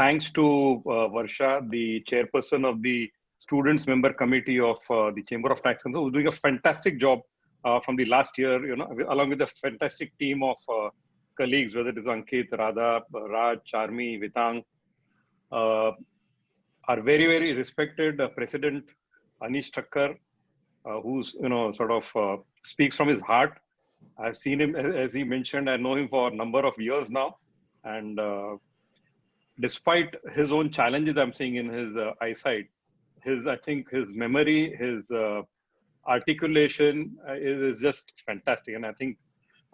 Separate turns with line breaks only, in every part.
thanks to Varsha, the chairperson of the students member committee of the Chamber of Tax Council, who's doing a fantastic job from the last year, along with a fantastic team of colleagues, whether it is Ankit, Radha, Raj, Charmi, Vitang, our very, very respected President Anish Thakkar, who's, sort of speaks from his heart. I've seen him, as he mentioned, I know him for a number of years now. And despite his own challenges I'm seeing in his eyesight, I think his memory, his articulation is just fantastic. And I think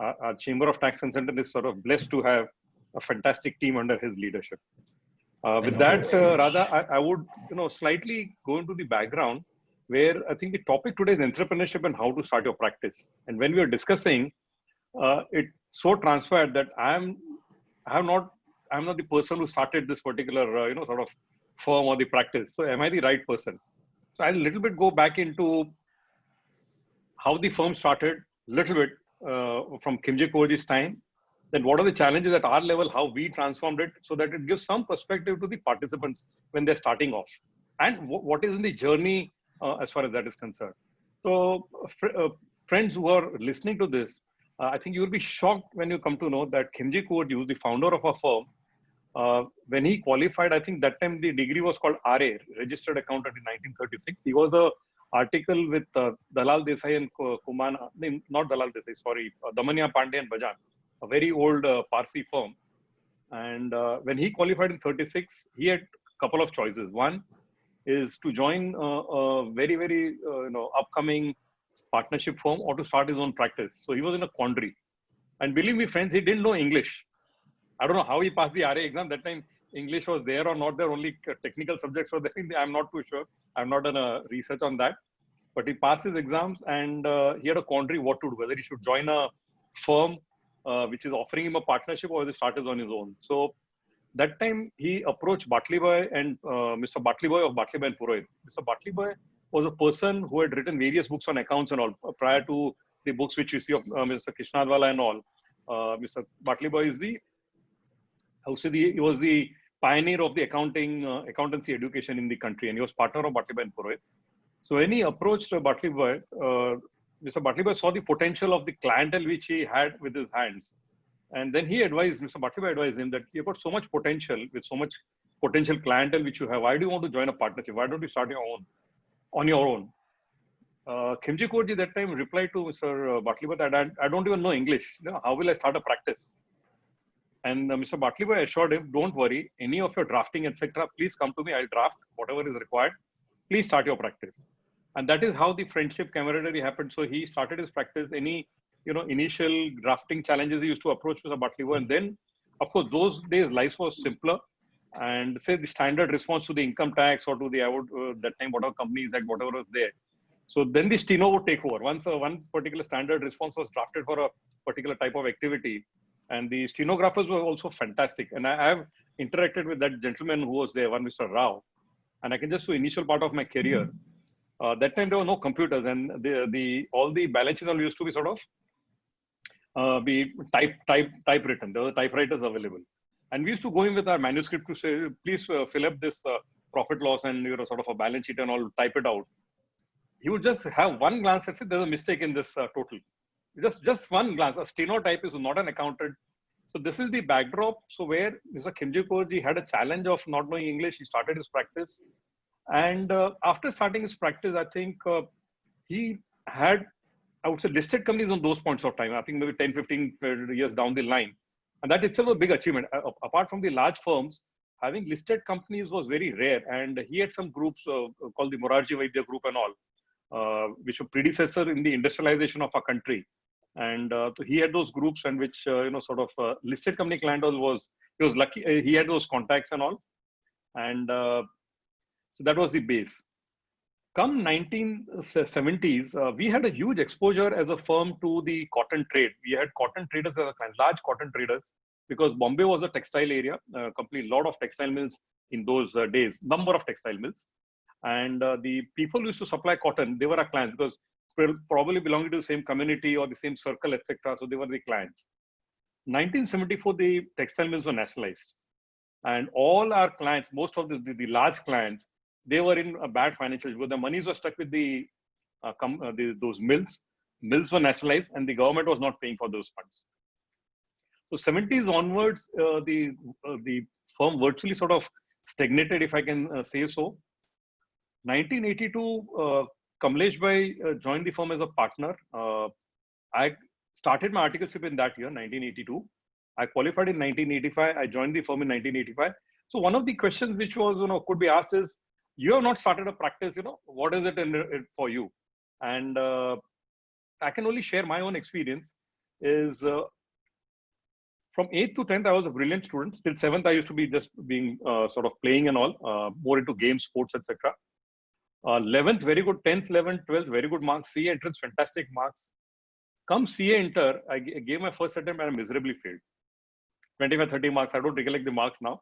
our Chamber of Tax Consultants is sort of blessed to have a fantastic team under his leadership. With that, Radha, I would, slightly go into the background where I think the topic today is entrepreneurship and how to start your practice. And when we are discussing, it so transpired that I'm not the person who started this particular, sort of firm or the practice. So am I the right person? So I'll a little bit go back into how the firm started, little bit from Khimji Kaurji's time. Then what are the challenges at our level, how we transformed it so that it gives some perspective to the participants when they're starting off. And what is in the journey as far as that is concerned. So friends who are listening to this, I think you will be shocked when you come to know that Khimji Kaurji, who's the founder of our firm, when he qualified, I think that time the degree was called RA, Registered Accountant in 1936. He was a article with Dalal Desai and Kumana, not Dalal Desai, sorry, Damania Pandey and Bajan, a very old Parsi firm. And when he qualified in 36, he had a couple of choices. One is to join a very, very, upcoming partnership firm or to start his own practice. So he was in a quandary. And believe me, friends, he didn't know English. I don't know how he passed the RA exam. That time, English was there or not there, only technical subjects were there. I'm not too sure. I've not done a research on that. But he passed his exams and he had a quandary what to do, whether he should join a firm which is offering him a partnership or whether he start on his own. So that time he approached Batlibai and Mr. Batlibai of Batlibai and Purohit. Mr. Batlibai was a person who had written various books on accounts and all prior to the books which you see of Mr. Krishnadwala and all. Mr. Batlibai is he was the pioneer of the accountancy education in the country, and he was partner of Batlibai and Purohit. So when he approached Batlibai, Mr. Batlibai saw the potential of the clientele which he had with his hands. And then Mr. Batlibai advised him that you've got so much potential with so much potential clientele which you have. Why do you want to join a partnership? Why don't you start on your own? Khimji Kaurji that time replied to Mr. Batlibai that I don't even know English. How will I start a practice? And Mr. Batlibai assured him, don't worry, any of your drafting, etc., please come to me. I'll draft whatever is required. Please start your practice. And that is how the friendship camaraderie happened. So he started his practice. Any initial drafting challenges, he used to approach Mr. Batlibai. And then, of course, those days life was simpler. And say the standard response to the income tax or to the that time whatever companies had, whatever was there. So then the steno would take over. Once one particular standard response was drafted for a particular type of activity, and the stenographers were also fantastic. And I have interacted with that gentleman who was there, one Mr. Rao. And I can just do initial part of my career. That time there were no computers, and all the balances all used to be sort of be typewritten. There were typewriters available, and we used to go in with our manuscript to say, please fill up this profit loss and sort of a balance sheet and all, type it out. He would just have one glance and say, there's a mistake in this total. Just one glance. A stenotype is not an accountant. So this is the backdrop. So where Mr. Khimji Kaurji had a challenge of not knowing English, he started his practice. And after starting his practice, I think he had, I would say, listed companies on those points of time. I think maybe 10, 15 years down the line. And that itself was a big achievement. Apart from the large firms, having listed companies was very rare. And he had some groups called the Morarji Vaidya Group and all, which were predecessor in the industrialization of our country. And so he had those groups and which, sort of listed company clientele he was lucky. He had those contacts and all. And so that was the base. Come 1970s, we had a huge exposure as a firm to the cotton trade. We had cotton traders as a client, large cotton traders, because Bombay was a textile area, complete lot of textile mills in those days, number of textile mills. And the people who used to supply cotton, they were our clients because probably belonging to the same community or the same circle, etc. So they were the clients. 1974, the textile mills were nationalized. And all our clients, most of the large clients, they were in a bad financial because the monies were stuck with those mills. Mills were nationalized and the government was not paying for those funds. So 70s onwards, the firm virtually sort of stagnated, if I can say so. 1982, Kamlesh Bhai joined the firm as a partner. I started my articleship in that year, 1982. I qualified in 1985. I joined the firm in 1985. So one of the questions which was, could be asked is, you have not started a practice, what is it for you? And I can only share my own experience is from 8th to 10th, I was a brilliant student. Till 7th, I used to be just being sort of playing and all, more into games, sports, etc. 11th, very good. 10th, 11th, 12th, very good marks. CA entrance, fantastic marks. Come CA inter, I gave my first attempt and I miserably failed. 25, 30 marks. I don't recollect the marks now.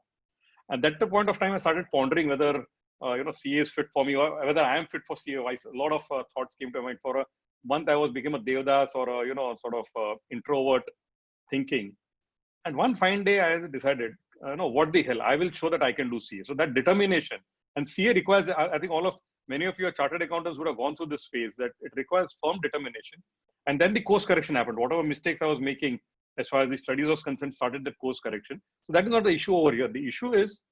And at the point of time, I started pondering whether CA is fit for me or whether I am fit for CA. A lot of thoughts came to mind. For a month, I became a Devdas or a, sort of introvert thinking. And one fine day, I decided, what the hell? I will show that I can do CA. So that determination, and CA requires, I think many of you are chartered accountants would have gone through this phase, that it requires firm determination. And then the course correction happened. Whatever mistakes I was making as far as the studies was concerned, started the course correction. So that is not the issue over here. The issue is,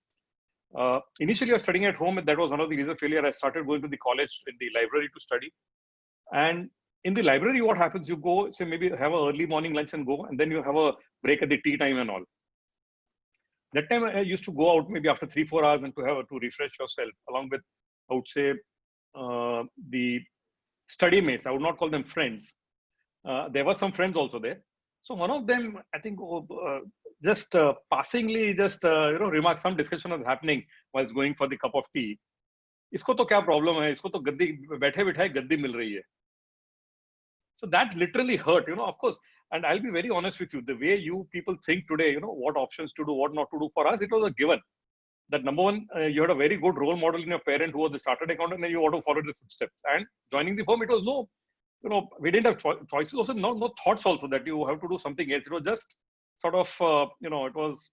initially I was studying at home, and that was one of the reasons failure. I started going to the college in the library to study. And in the library, what happens, you go, say maybe have an early morning lunch and go, and then you have a break at the tea time and all. That time I used to go out maybe after 3-4 hours and to refresh yourself along with, I would say, the study mates. I would not call them friends. There were some friends also there. So one of them, I think, just passingly, remarked, some discussion was happening while going for the cup of tea. Isko to kya problem hai? Isko to gaddi baithe bithaye gaddi mil rahi hai. So that literally hurt, of course. And I'll be very honest with you, the way you people think today, what options to do, what not to do. For us, it was a given. That number one, you had a very good role model in your parent who was a chartered accountant, and you want to follow the footsteps. And joining the firm, it was we didn't have choices also, no thoughts also that you have to do something else. It was just sort of, it was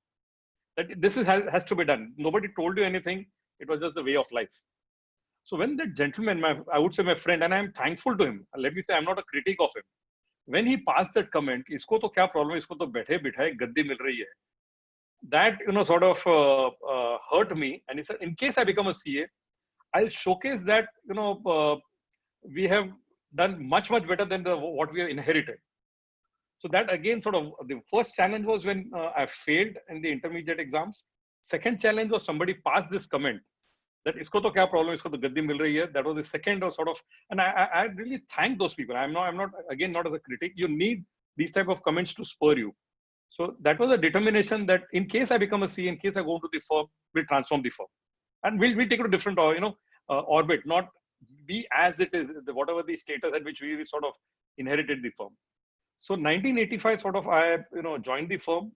that this has to be done. Nobody told you anything. It was just the way of life. So when that gentleman, I would say my friend, and I'm thankful to him. Let me say, I'm not a critic of him. When he passed that comment, isko to kya problem, isko to baithe bithaye gaddi mil rahi hai. That, sort of hurt me. And he said, in case I become a CA, I'll showcase that, we have done much, much better than what we have inherited. So that again, sort of the first challenge was when I failed in the intermediate exams. Second challenge was somebody passed this comment that isko to kya problem, isko to gaddi mil rahi hai. That was the second sort of, and I really thank those people. I'm not again, not as a critic. You need these type of comments to spur you. So that was a determination that in case I become a CA, in case I go into the firm, we'll transform the firm. And we'll take it to a different, orbit, not be as it is, whatever the status at which we sort of inherited the firm. So 1985 sort of, I, joined the firm,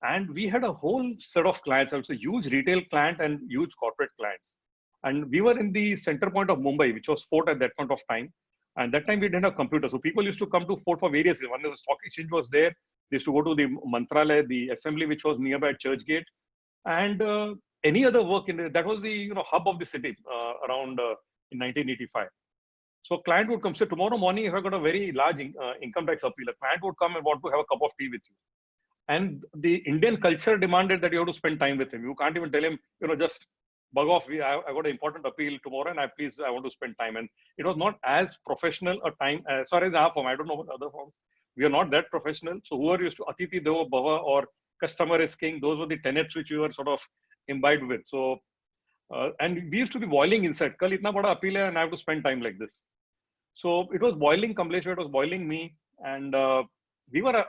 and we had a whole set of clients. I would say huge retail client and huge corporate clients. And we were in the center point of Mumbai, which was Fort at that point of time. And that time we didn't have computers. So people used to come to Fort for various reasons. One is the stock exchange was there. They used to go to the Mantralaya, the assembly, which was nearby Churchgate. And any other work that was the hub of the city around in 1985. So client would come, say tomorrow morning, if I got a very large income tax appeal, a client would come and want to have a cup of tea with you. And the Indian culture demanded that you have to spend time with him. You can't even tell him, just bug off. I got an important appeal tomorrow, and I want to spend time. And it was not as professional a time. Sorry, the our firm. I don't know about other firms. We are not that professional. So whoever used to Atithi Devo Bhava or customer is king, those were the tenets which we were sort of imbibed with. So, and we used to be boiling inside. Kal itna bada appeal hai, and I have to spend time like this. So it was boiling Kamlesh, it was boiling me. And we were,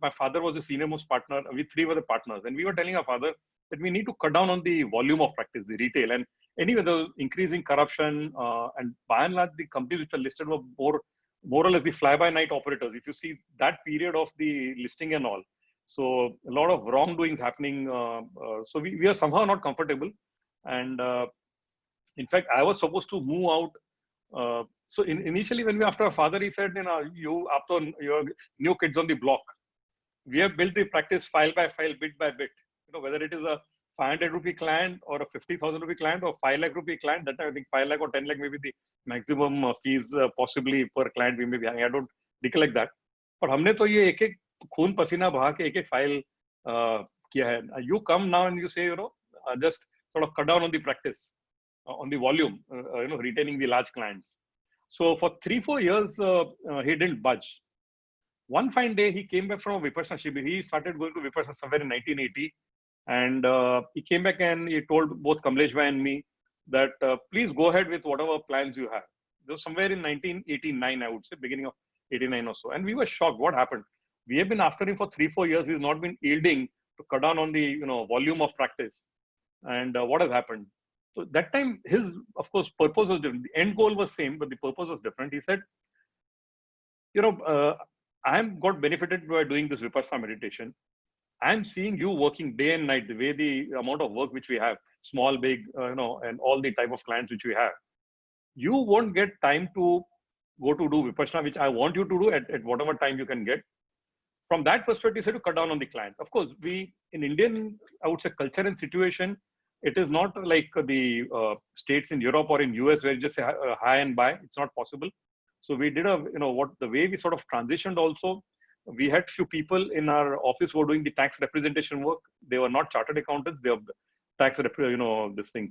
my father was the senior most partner. We three were the partners. And we were telling our father that we need to cut down on the volume of practice, the retail. And anyway, the increasing corruption and by and large, the companies which are listed were more or less the fly-by-night operators. If you see that period of the listing and all, so a lot of wrongdoings happening. So we are somehow not comfortable. And in fact, I was supposed to move out. So initially, when after our father, he said, you're new kids on the block. We have built the practice file by file, bit by bit. whether it is a 500 rupee client or a 50,000 rupee client or 5 lakh rupee client. That time I think 5 lakh or 10 lakh maybe the maximum fees possibly per client we may be having. I don't recollect that. But हमने तो ये एक एक खून पसीना बहा के एक एक फाइल किया है. You come now and you say, just sort of cut down on the practice, on the volume, retaining the large clients. So for 3-4 years, he didn't budge. One fine day, he came back from a Vipassana Shibir. He started going to Vipassana somewhere in 1980. And he came back and he told both Kamlesh Bhai and me that please go ahead with whatever plans you have. It was somewhere in 1989, I would say, beginning of 89 or so. And we were shocked. What happened? We have been after him for 3-4 years. He's not been yielding to cut down on the volume of practice. And what has happened? So that time, his, of course, purpose was different. The end goal was same, but the purpose was different. He said, I am got benefited by doing this Vipassana meditation. I'm seeing you working day and night, the way the amount of work which we have, small, big, and all the type of clients which we have. You won't get time to go to do Vipassana, which I want you to do at whatever time you can get. From that perspective, he said to cut down on the clients. Of course, we, in Indian, I would say, culture and situation, it is not like the states in Europe or in US where you just say hi and bye. It's not possible. So we did the way we sort of transitioned also. We had few people in our office who were doing the tax representation work. They were not chartered accountants. They were tax,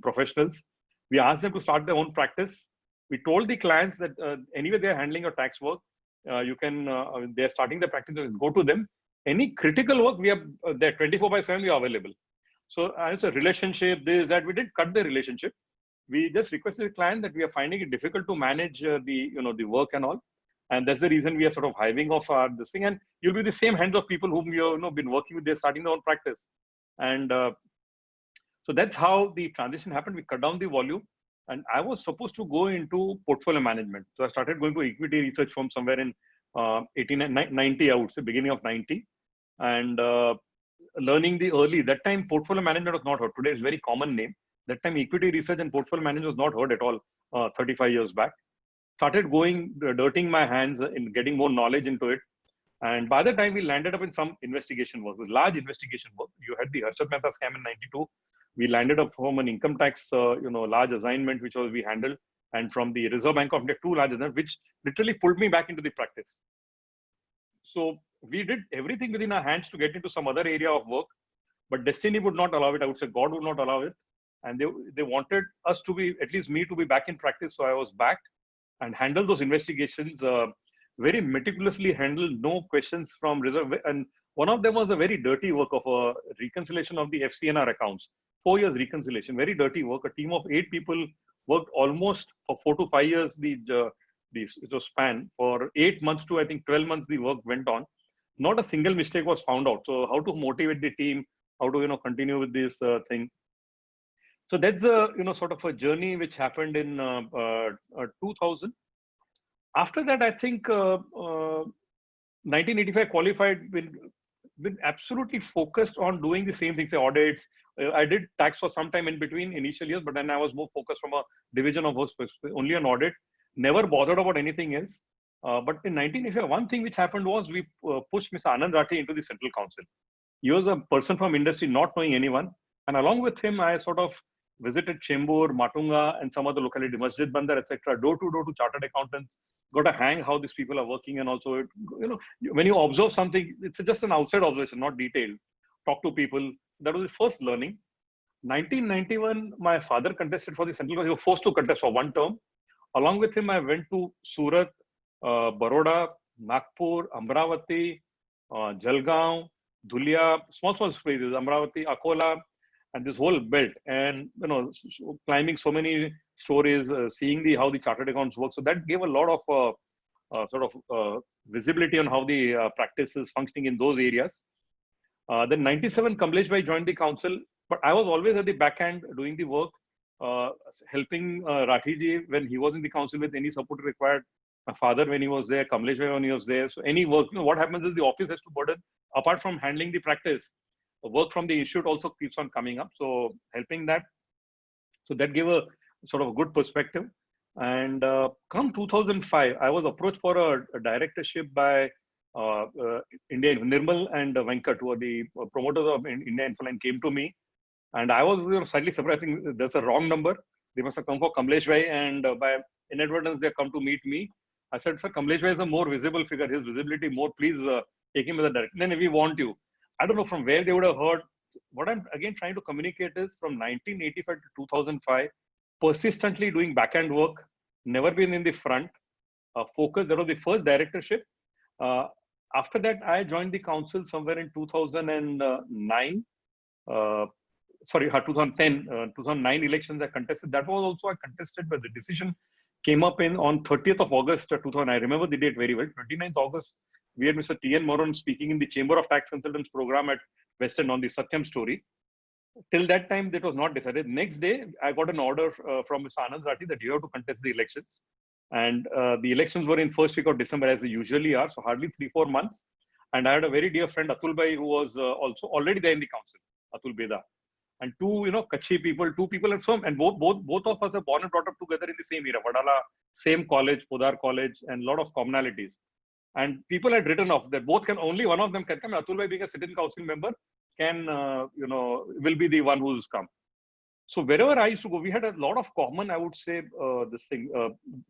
professionals. We asked them to start their own practice. We told the clients that anyway they're handling your tax work, they're starting the practice, go to them. Any critical work, we are there 24/7, we are available. So as a relationship, this, that, we didn't cut the relationship. We just requested the client that we are finding it difficult to manage the work and all. And that's the reason we are sort of hiving off this thing. And you'll be the same hands of people whom you've been working with. They're starting their own practice. And so that's how the transition happened. We cut down the volume. And I was supposed to go into portfolio management. So I started going to equity research firm somewhere in 90, I would say, beginning of 90. And learning the early, that time portfolio management was not heard. Today it's a very common name. That time equity research and portfolio management was not heard at all 35 years back. Started dirting my hands in getting more knowledge into it. And by the time we landed up in some investigation work, it was large investigation work. You had the Harshad Mehta scam in 92. We landed up from an income tax, large assignment, which we handled. And from the Reserve Bank of India, 2 large assignments, which literally pulled me back into the practice. So we did everything within our hands to get into some other area of work, but destiny would not allow it. I would say God would not allow it. And they wanted us to be, at least me, to be back in practice. So I was back and handled those investigations, very meticulously handled, no questions from reserve. And one of them was a very dirty work of a reconciliation of the FCNR accounts. 4 years reconciliation, very dirty work. A team of 8 people worked almost for 4 to 5 years, it was span. For 8 months to, I think, 12 months, the work went on. Not a single mistake was found out. So how to motivate the team, how to, continue with this thing. So that's a sort of a journey which happened in 2000. After that, I think 1985 qualified, been absolutely focused on doing the same things, say audits. I did tax for some time in between initial years, but then I was more focused from a division of work, only on audit, never bothered about anything else. But in 1985, one thing which happened was we pushed Mr. Anand Rathi into the Central Council. He was a person from industry, not knowing anyone. And along with him, I sort of visited Chembur, Matunga, and some other locality, Masjid Bandar, etc., door to chartered accountants, got a hang how these people are working. And also, when you observe something, it's just an outside observation, not detailed. Talk to people. That was his first learning. 1991, my father contested for the Central Council. He was forced to contest for one term. Along with him, I went to Surat, Baroda, Nagpur, Amravati, Jalgaon, Dhulia, small places, Amravati, Akola, and this whole belt, and climbing so many stories, seeing how the chartered accounts work. So that gave a lot of visibility on how the practice is functioning in those areas. Then 97, Kamlesh Bhai joined the council, but I was always at the back end doing the work, helping Rathi ji when he was in the council with any support required. My father when he was there, Kamlesh Bhai when he was there. So any work, what happens is the office has to burden, apart from handling the practice, work from the institute also keeps on coming up. So helping that. So that gave a sort of a good perspective. And come 2005, I was approached for a directorship by India, Nirmal and Venkat, who are the promoters of India Infoline, came to me. And I was slightly surprised. I think that's a wrong number. They must have come for Kamlesh Bhai, and by inadvertence, they come to meet me. I said, sir, Kamlesh Bhai is a more visible figure. His visibility more. Please take him as a director. Then we want you. I don't know from where they would have heard. What I'm again trying to communicate is from 1985 to 2005, persistently doing back-end work, never been in the front, focus. That was the first directorship. After that, I joined the council somewhere in 2009. 2010, 2009 elections I contested. That was also I contested, but the decision came up on 30th of August 2000. I remember the date very well. 29th August, we had Mr. T.N. Moran speaking in the Chamber of Tax Consultants program at West End on the Satyam story. Till that time, that was not decided. Next day, I got an order from Mr. Anand Rathi that you have to contest the elections. And the elections were in first week of December, as they usually are, so hardly 3-4 months. And I had a very dear friend, Atul Bhai, who was also already there in the council, Atul Beda. And two, Kutchi people, two people at some, and both of us are born and brought up together in the same era, Vadala, same college, Podar College, and a lot of commonalities. And people had written off that both can, only one of them can come. Atul Bhai being a sitting council member can, will be the one who's come. So wherever I used to go, we had a lot of common, I would say, this thing,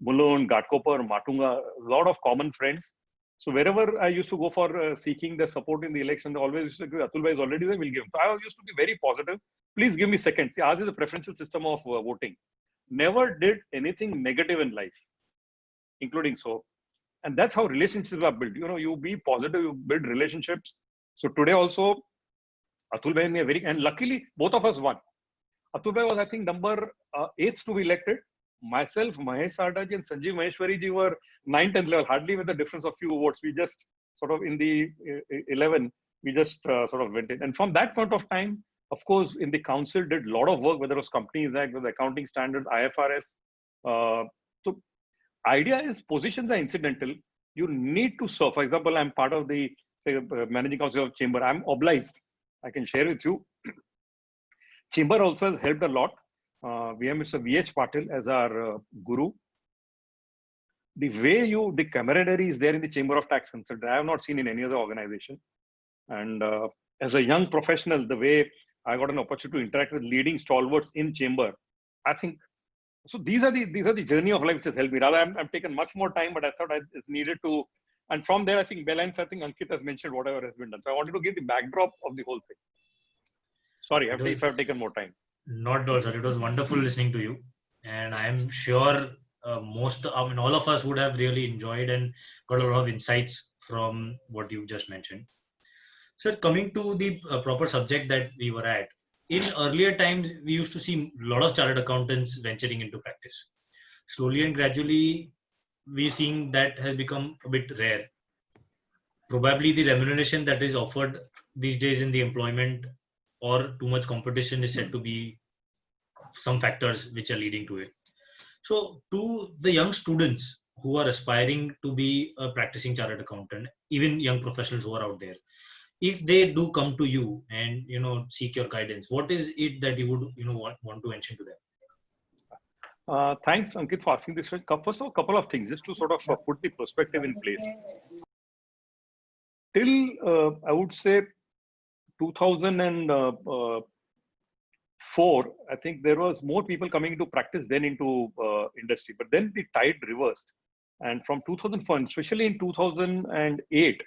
Mulund, Ghatkopar, Matunga, a lot of common friends. So wherever I used to go for seeking the support in the election, they always used to give, Atul Bhai is already there, we'll give him. So I used to be very positive. Please give me seconds. See, ours is a preferential system of voting. Never did anything negative in life, including so. And that's how relationships are built. You be positive, you build relationships. So today also, Atul Bhai and me are and luckily both of us won. Atul Bhai was, I think, number 8th to be elected. Myself, Mahesh Sardaji and Sanjeev Maheshwari ji were 9th and level, hardly with the difference of few votes. We just sort of in the 11, we just sort of went in. And from that point of time, of course, in the council did a lot of work, whether it was Companies Act, with accounting standards, IFRS. So idea is positions are incidental. You need to serve. For example, I'm part of the managing council of Chamber. I'm obliged. I can share with you. Chamber also has helped a lot. We have Mr. V.H. Patil as our guru. The way the camaraderie is there in the Chamber of Tax Consultants, I have not seen in any other organization. And as a young professional, the way I got an opportunity to interact with leading stalwarts in Chamber, I think, so these are the journey of life which has helped me. Rather, I've taken much more time, but I thought it's needed to. And from there, I think balance, I think Ankit has mentioned whatever has been done. So I wanted to give the backdrop of the whole thing. Sorry, if I've taken more time.
Not at all, sir. It was wonderful listening to you. And I'm sure all of us would have really enjoyed and got a lot of insights from what you just mentioned. Sir, coming to the proper subject that we were at, in earlier times, we used to see a lot of chartered accountants venturing into practice. Slowly and gradually, we're seeing that has become a bit rare. Probably the remuneration that is offered these days in the employment or too much competition is said to be some factors which are leading to it. So to the young students who are aspiring to be a practicing chartered accountant, even young professionals who are out there, if they do come to you and seek your guidance, what is it that you would want to mention to them?
Thanks, Ankit, for asking this question. First of all, a couple of things just to sort of put the perspective in place. Till I would say 2004, I think there was more people coming into practice than into industry. But then the tide reversed, and from 2004, especially in 2008.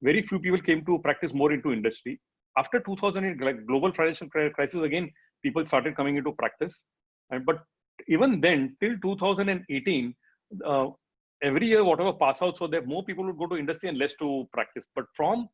Very few people came to practice more into industry. After 2008, like global financial crisis, again, people started coming into practice. But even then, till 2018, every year, whatever pass out, so that more people would go to industry and less to practice. But from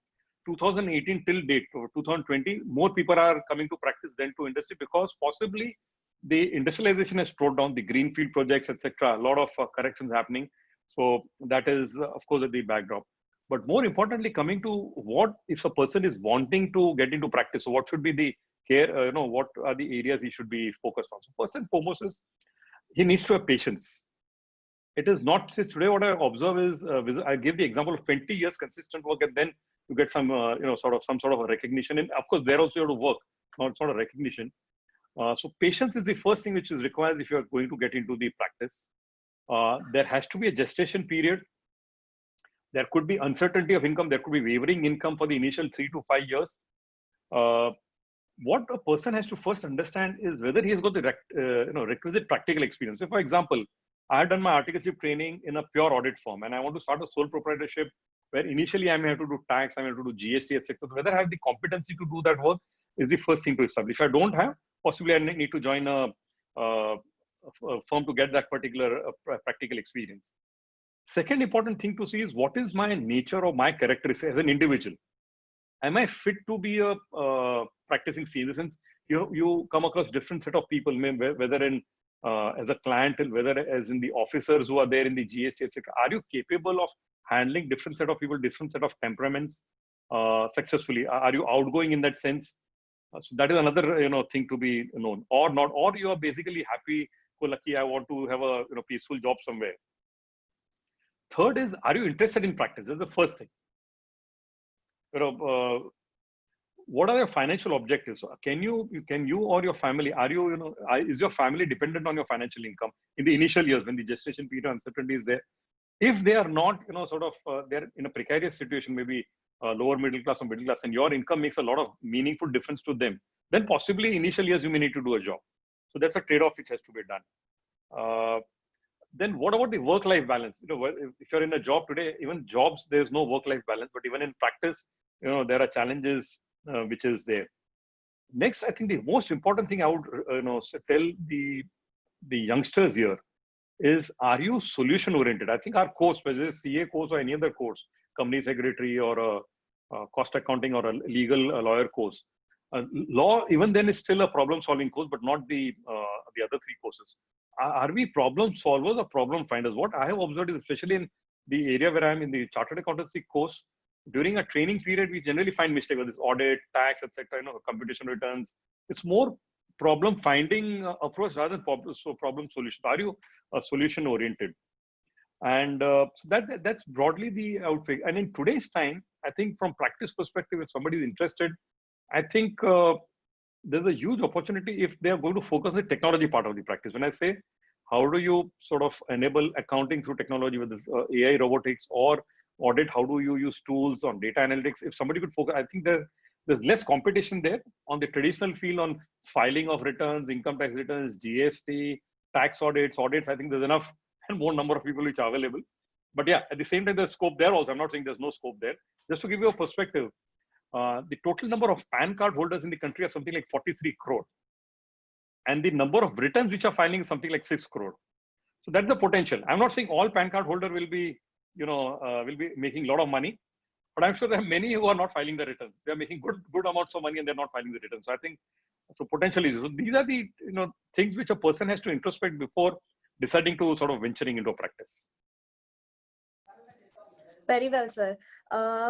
2018 till date, or 2020, more people are coming to practice than to industry because possibly the industrialization has slowed down, the greenfield projects, etc. A lot of corrections happening. So that is, of course, the backdrop. But more importantly, coming to what if a person is wanting to get into practice, so what should be the care, what are the areas he should be focused on? So first and foremost is he needs to have patience. It is not, since today what I observe is, I give the example of 20 years consistent work and then you get some, some sort of a recognition. And of course, there also you have to work, it's not a recognition. So patience is the first thing which is required if you are going to get into the practice. There has to be a gestation period. There could be uncertainty of income. There could be wavering income for the initial 3 to 5 years. What a person has to first understand is whether he has got the requisite practical experience. So, for example, I had done my articleship training in a pure audit firm, and I want to start a sole proprietorship where initially I may have to do tax, I may have to do GST, etc. So whether I have the competency to do that work is the first thing to establish. If I don't have, possibly I need to join a firm to get that particular practical experience. Second important thing to see is what is my nature or my characteristics as an individual. Am I fit to be a practicing CA? In the sense, you come across different set of people, whether in as a client, whether as in the officers who are there in the GST, etc. Are you capable of handling different set of people, different set of temperaments successfully? Are you outgoing in that sense? So that is another thing to be known, or not, or you are basically happy, lucky. I want to have a peaceful job somewhere. Third is, are you interested in practice? That's the first thing. What are your financial objectives? Can you or your family, is your family dependent on your financial income in the initial years when the gestation period uncertainty is there? If they are not, they're in a precarious situation, maybe lower middle class or middle class, and your income makes a lot of meaningful difference to them, then possibly initial years you may need to do a job. So that's a trade-off which has to be done. Then what about the work-life balance? If you're in a job today, even jobs, there's no work-life balance, but even in practice, there are challenges which is there. Next, I think the most important thing I would tell the youngsters here is, are you solution oriented? I think our course, whether it's CA course or any other course, company secretary or a cost accounting or a legal lawyer course, law even then is still a problem solving course, but not the other three courses. Are we problem solvers or problem finders? What I have observed is, especially in the area where I'm in the chartered accountancy course, during a training period, we generally find mistakes with this audit, tax, etc. Computation returns. It's more problem finding approach rather than problem solution. Are you solution oriented? And so that's broadly the outfit. And in today's time, I think from practice perspective, if somebody is interested, I think there's a huge opportunity if they are going to focus on the technology part of the practice. When I say, how do you sort of enable accounting through technology with this AI, robotics, or audit, how do you use tools on data analytics? If somebody could focus, I think there's less competition there on the traditional field on filing of returns, income tax returns, GST, tax audits. I think there's enough and more number of people which are available. But yeah, at the same time, there's scope there also. I'm not saying there's no scope there. Just to give you a perspective, the total number of PAN card holders in the country are something like 43 crore. And the number of returns which are filing is something like 6 crore. So that's the potential. I'm not saying all PAN card holder will be making a lot of money, but I'm sure there are many who are not filing the returns. They're making good amounts of money and they're not filing the returns. So I think so potentially. So these are the things which a person has to introspect before deciding to sort of venturing into practice.
Very well, sir.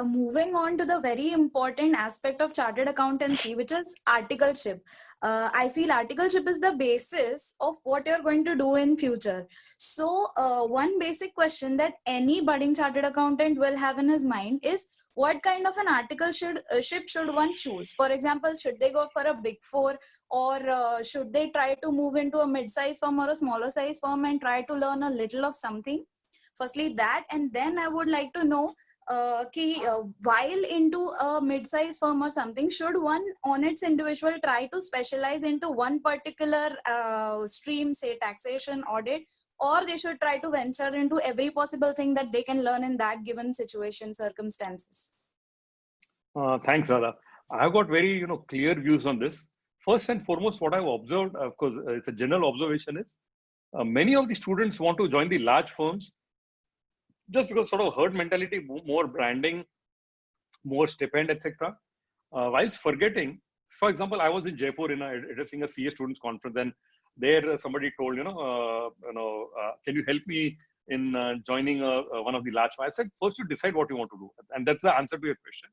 Moving on to the very important aspect of chartered accountancy, which is articleship. I feel articleship is the basis of what you're going to do in future. So one basic question that any budding chartered accountant will have in his mind is, what kind of an articleship should one choose? For example, should they go for a big four, or should they try to move into a mid-size firm or a smaller size firm and try to learn a little of something? Firstly that, and then I would like to know, while into a mid-size firm or something, should one on its individual try to specialize into one particular stream, say taxation, audit, or they should try to venture into every possible thing that they can learn in that given situation, circumstances?
Thanks, Radha. I've got very clear views on this. First and foremost, what I've observed, of course, it's a general observation, is many of the students want to join the large firms just because sort of herd mentality, more branding, more stipend, etc. Whilst forgetting, for example, I was in Jaipur addressing a CA students conference, and there somebody told, can you help me in joining one of the large firms? I said, first you decide what you want to do, and that's the answer to your question.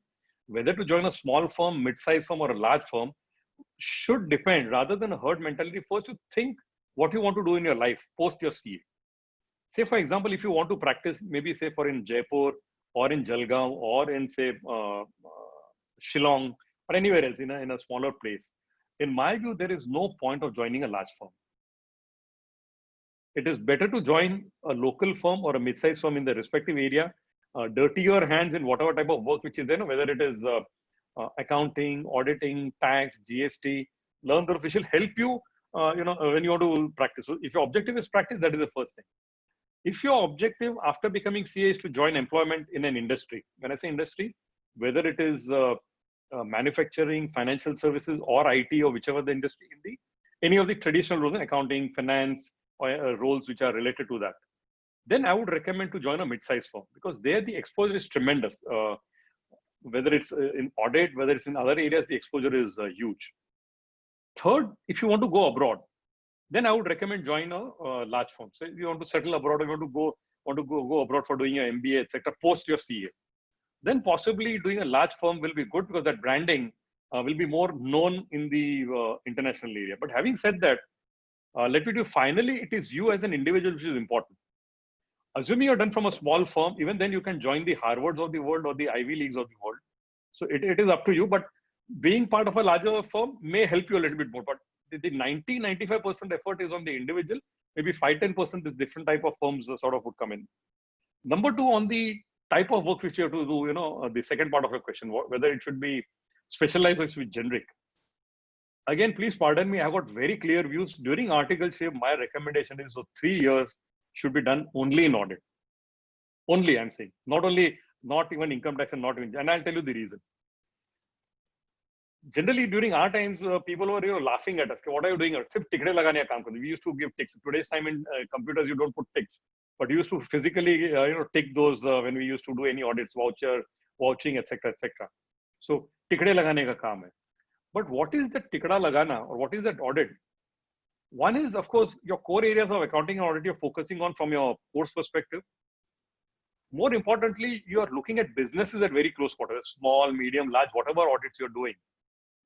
Whether to join a small firm, mid-size firm, or a large firm should depend, rather than a herd mentality. First, you think what you want to do in your life post your CA. Say, for example, if you want to practice, maybe say for in Jaipur or in Jalgaon or in say Shillong or anywhere else in a smaller place, in my view, there is no point of joining a large firm. It is better to join a local firm or a mid-sized firm in the respective area dirty your hands in whatever type of work which is there, whether it is accounting, auditing, tax, GST. Learn those which will help you, when you want to practice. So if your objective is practice, that is the first thing. If your objective after becoming CA is to join employment in an industry, when I say industry, whether it is manufacturing, financial services, or IT, or whichever the industry, in the any of the traditional roles in accounting, finance, or roles which are related to that, then I would recommend to join a mid-sized firm, because there the exposure is tremendous. Whether it's in audit, whether it's in other areas, the exposure is huge. Third, if you want to go abroad, then I would recommend join a large firm. So if you want to settle abroad, or you want to go abroad for doing your MBA, etc., post your CA, then possibly doing a large firm will be good, because that branding will be more known in the international area. But having said that, let me do finally, it is you as an individual which is important. Assuming you're done from a small firm, even then you can join the Harvards of the world or the Ivy Leagues of the world. So it is up to you, but being part of a larger firm may help you a little bit more. But the 90-95% effort is on the individual. Maybe 5-10% is different type of firms sort of would come in. Number two, on the type of work which you have to do, the second part of your question, whether it should be specialized or it should be generic. Again, please pardon me, I've got very clear views. During articleship, my recommendation is, so 3 years should be done only in audit. Only, I'm saying. Not even income tax, and not even, and I'll tell you the reason. Generally, during our times, people were laughing at us. What are you doing? We used to give ticks. Today's time in computers, you don't put ticks. But you used to physically tick those when we used to do any audits, vouching, etc., etc. So, tikde lagane ka kaam hai. But what is the tikda lagana, or what is that audit? One is, of course, your core areas of accounting and audit you're focusing on from your course perspective. More importantly, you are looking at businesses at very close quarters, small, medium, large, whatever audits you're doing.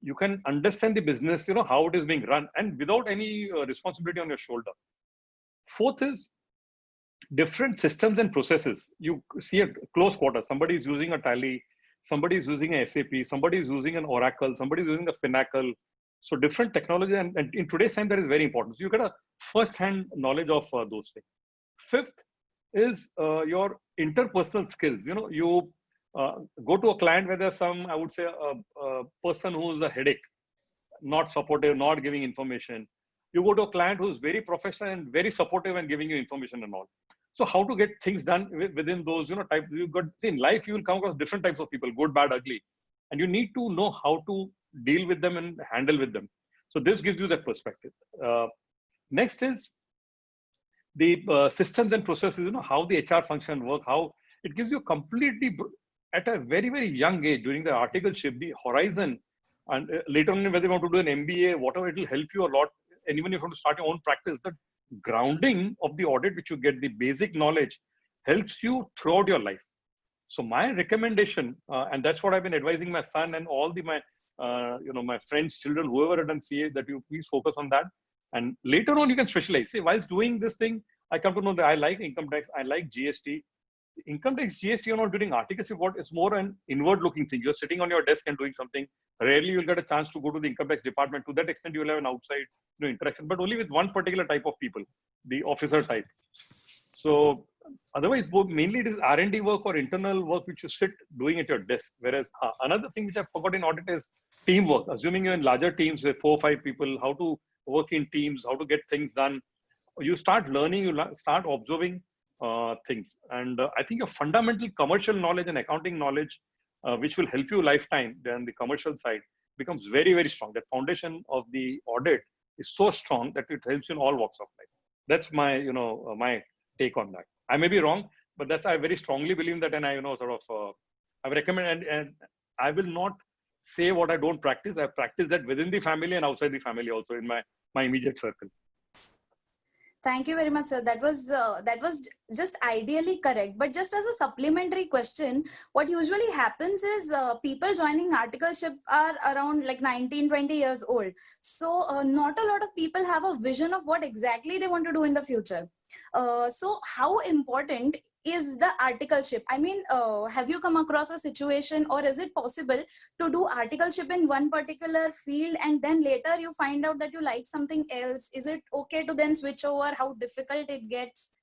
You can understand the business, how it is being run, and without any responsibility on your shoulder. Fourth is different systems and processes. You see a close quarter. Somebody is using a Tally, somebody is using a SAP, somebody is using an Oracle, somebody is using a Finacle. So different technology, and in today's time, that is very important. So you get a first-hand knowledge of those things. Fifth is your interpersonal skills. You go to a client where there's some, I would say, a person who's a headache, not supportive, not giving information. You go to a client who's very professional and very supportive and giving you information and all. So how to get things done within those, type. See, in life, you will come across different types of people, good, bad, ugly. And you need to know how to deal with them and handle with them. So this gives you that perspective. Next is the systems and processes, how the HR function work, how it gives you completely, at a very, very young age, during the articleship, the horizon, and later on, whether you want to do an MBA, whatever, it will help you a lot. And even if you want to start your own practice, the grounding of the audit, which you get, the basic knowledge, helps you throughout your life. So my recommendation, and that's what I've been advising my son and all my friends, children, whoever had done CA, that you please focus on that. And later on, you can specialize. See, whilst doing this thing, I come to know that I like income tax, I like GST. Income tax, GST, you're not doing articleship. What is more an inward-looking thing. You're sitting on your desk and doing something. Rarely you'll get a chance to go to the income tax department. To that extent, you'll have an outside interaction, but only with one particular type of people, the officer type. So otherwise, mainly it is R&D work or internal work which you sit doing at your desk. Whereas another thing which I forgot in audit is teamwork. Assuming you're in larger teams with 4 or 5 people, how to work in teams, how to get things done. You start learning, you start observing things. And I think your fundamental commercial knowledge and accounting knowledge, which will help you lifetime, then the commercial side becomes very, very strong. That foundation of the audit is so strong that it helps in all walks of life. That's my, my take on that. I may be wrong, but I very strongly believe that, and I, I recommend, and I will not say what I don't practice. I practice that within the family and outside the family also in my immediate circle.
Thank you very much, sir. That was just ideally correct. But just as a supplementary question, what usually happens is people joining articleship are around like 19, 20 years old. So not a lot of people have a vision of what exactly they want to do in the future. So how important is the articleship? I mean, have you come across a situation, or is it possible to do articleship in one particular field and then later you find out that you like something else? Is it okay to then switch over? How difficult it gets?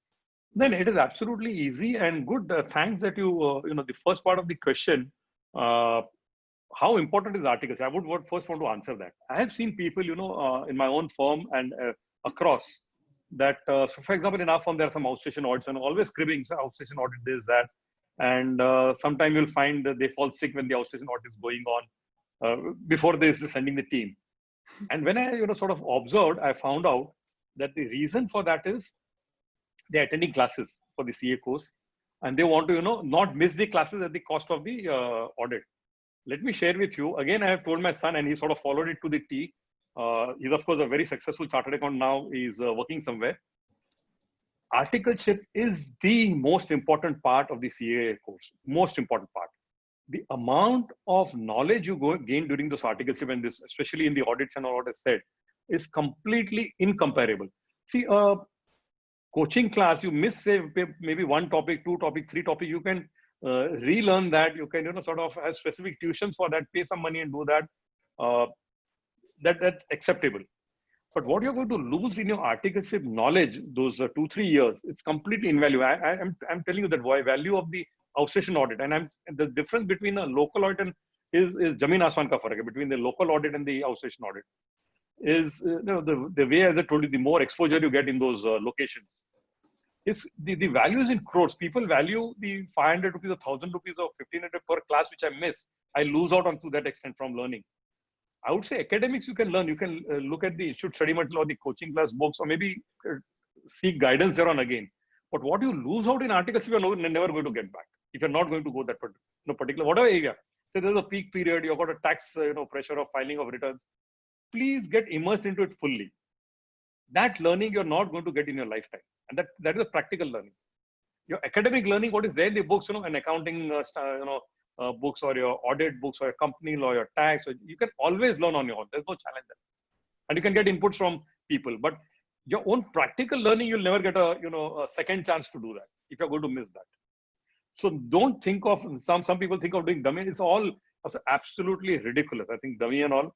Then it is absolutely easy and good. Thanks that the first part of the question, uh, how important is articles? I would first want to answer that. I have seen people, in my own firm and across that. So, for example, in our firm, there are some outstation audits and always cribbing, so outstation audit this, that. And sometimes you'll find that they fall sick when the outstation audit is going on before this is sending the team. And when I, sort of observed, I found out that the reason for that is they're attending classes for the CA course, and they want to, not miss the classes at the cost of the audit. Let me share with you. Again, I have told my son, and he sort of followed it to the T. He's, of course, a very successful chartered accountant now. He's working somewhere. Articleship is the most important part of the CA course, most important part. The amount of knowledge you gain during those articleship, and this, especially in the audits and all what I said, is completely incomparable. See, coaching class, you miss, say, maybe one topic, two topic, three topic, you can relearn that. You can, sort of have specific tuitions for that, pay some money and do that. That's acceptable. But what you're going to lose in your articleship knowledge, those 2-3 years, it's completely invaluable. I'm telling you that value of the outstation audit, and the difference between a local audit and is Jamin Asman ka farak hai, between the local audit and the outstation audit is the way, as I told you, the more exposure you get in those locations. Is the value is in crores. People value the 500 rupees, 1,000 rupees, or 1,500 per class, which I miss. I lose out on to that extent from learning. I would say academics you can learn. You can look at the institute study material or the coaching class books, or maybe seek guidance thereon again. But what you lose out in articles, you are never going to get back if you're not going to go that particular whatever area. So there's a peak period. You've got a tax pressure of filing of returns. Please get immersed into it fully. That learning you're not going to get in your lifetime, and that is a practical learning. Your academic learning, what is there in the books, an accounting, books, or your audit books, or your company law, your tax, or you can always learn on your own. There's no challenge there, and you can get inputs from people. But your own practical learning, you'll never get a second chance to do that if you're going to miss that. So don't think of some people think of doing dummy. It's all absolutely ridiculous. I think dummy and all.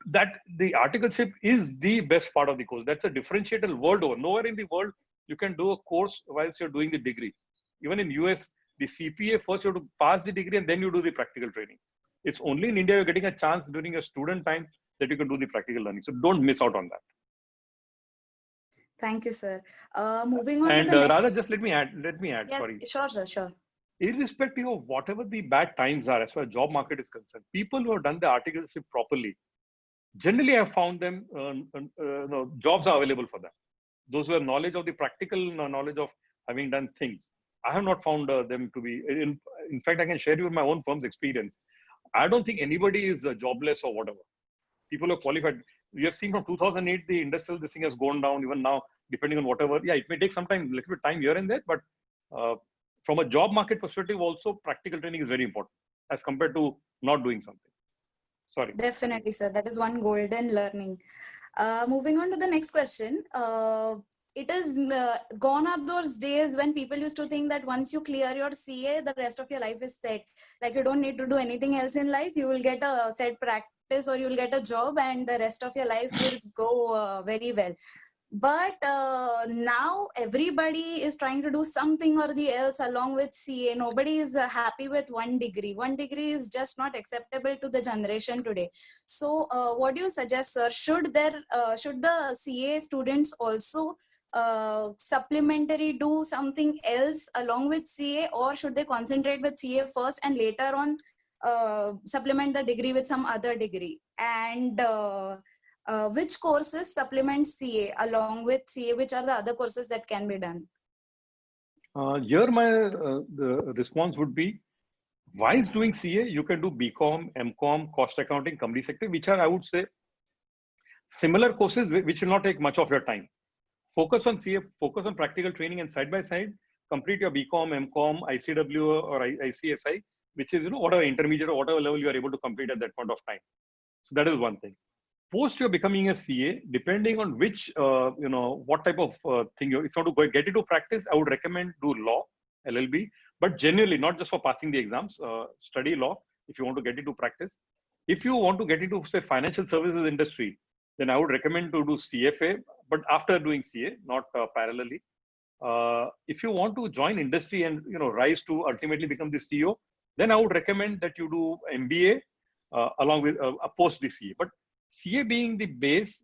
That the articleship is the best part of the course. That's a differentiator world over. Nowhere in the world you can do a course whilst you're doing the degree. Even in US, the CPA, first you have to pass the degree and then you do the practical training. It's only in India you're getting a chance during your student time that you can do the practical learning. So don't miss out on that.
Thank you, sir. Moving on
and
to the next.
Rather, just let me add.
Yes,
sorry.
Sure, sir. Sure.
Irrespective of whatever the bad times are, as far as job market is concerned, people who have done the articleship properly, generally I've found them, jobs are available for them. Those who have knowledge of the practical knowledge of having done things. I have not found them to be, in fact, I can share you my own firm's experience. I don't think anybody is jobless or whatever. People are qualified. We have seen from 2008, the industrial this thing has gone down. Even now, depending on whatever. Yeah, it may take some time, little bit time here and there, but from a job market perspective, also practical training is very important as compared to not doing something. Sorry.
Definitely, sir. That is one golden learning. Moving on to the next question. It is gone are those days when people used to think that once you clear your CA, the rest of your life is set. Like you don't need to do anything else in life. You will get a set practice or you will get a job and the rest of your life will go very well. But now everybody is trying to do something or the else along with CA. Nobody is happy with one degree. One degree is just not acceptable to the generation today. So what do you suggest, sir? Should the CA students also supplementary do something else along with CA, or should they concentrate with CA first and later on supplement the degree with some other degree? And which courses supplement CA along with CA? Which are the other courses that can be done?
Here, the response would be, whilst doing CA, you can do BCom, MCom, cost accounting, company secretary, which are, I would say, similar courses which will not take much of your time. Focus on CA, focus on practical training, and side by side, complete your BCom, MCom, ICW or ICSI, which is, whatever intermediate or whatever level you are able to complete at that point of time. So that is one thing. Post you're becoming a CA, depending on which, what type of thing if you want to get into practice, I would recommend do law, LLB, but generally not just for passing the exams, study law if you want to get into practice. If you want to get into, say, financial services industry, then I would recommend to do CFA, but after doing CA, not parallelly. If you want to join industry and rise to ultimately become the CEO, then I would recommend that you do MBA along with a post the CA. But CA being the base,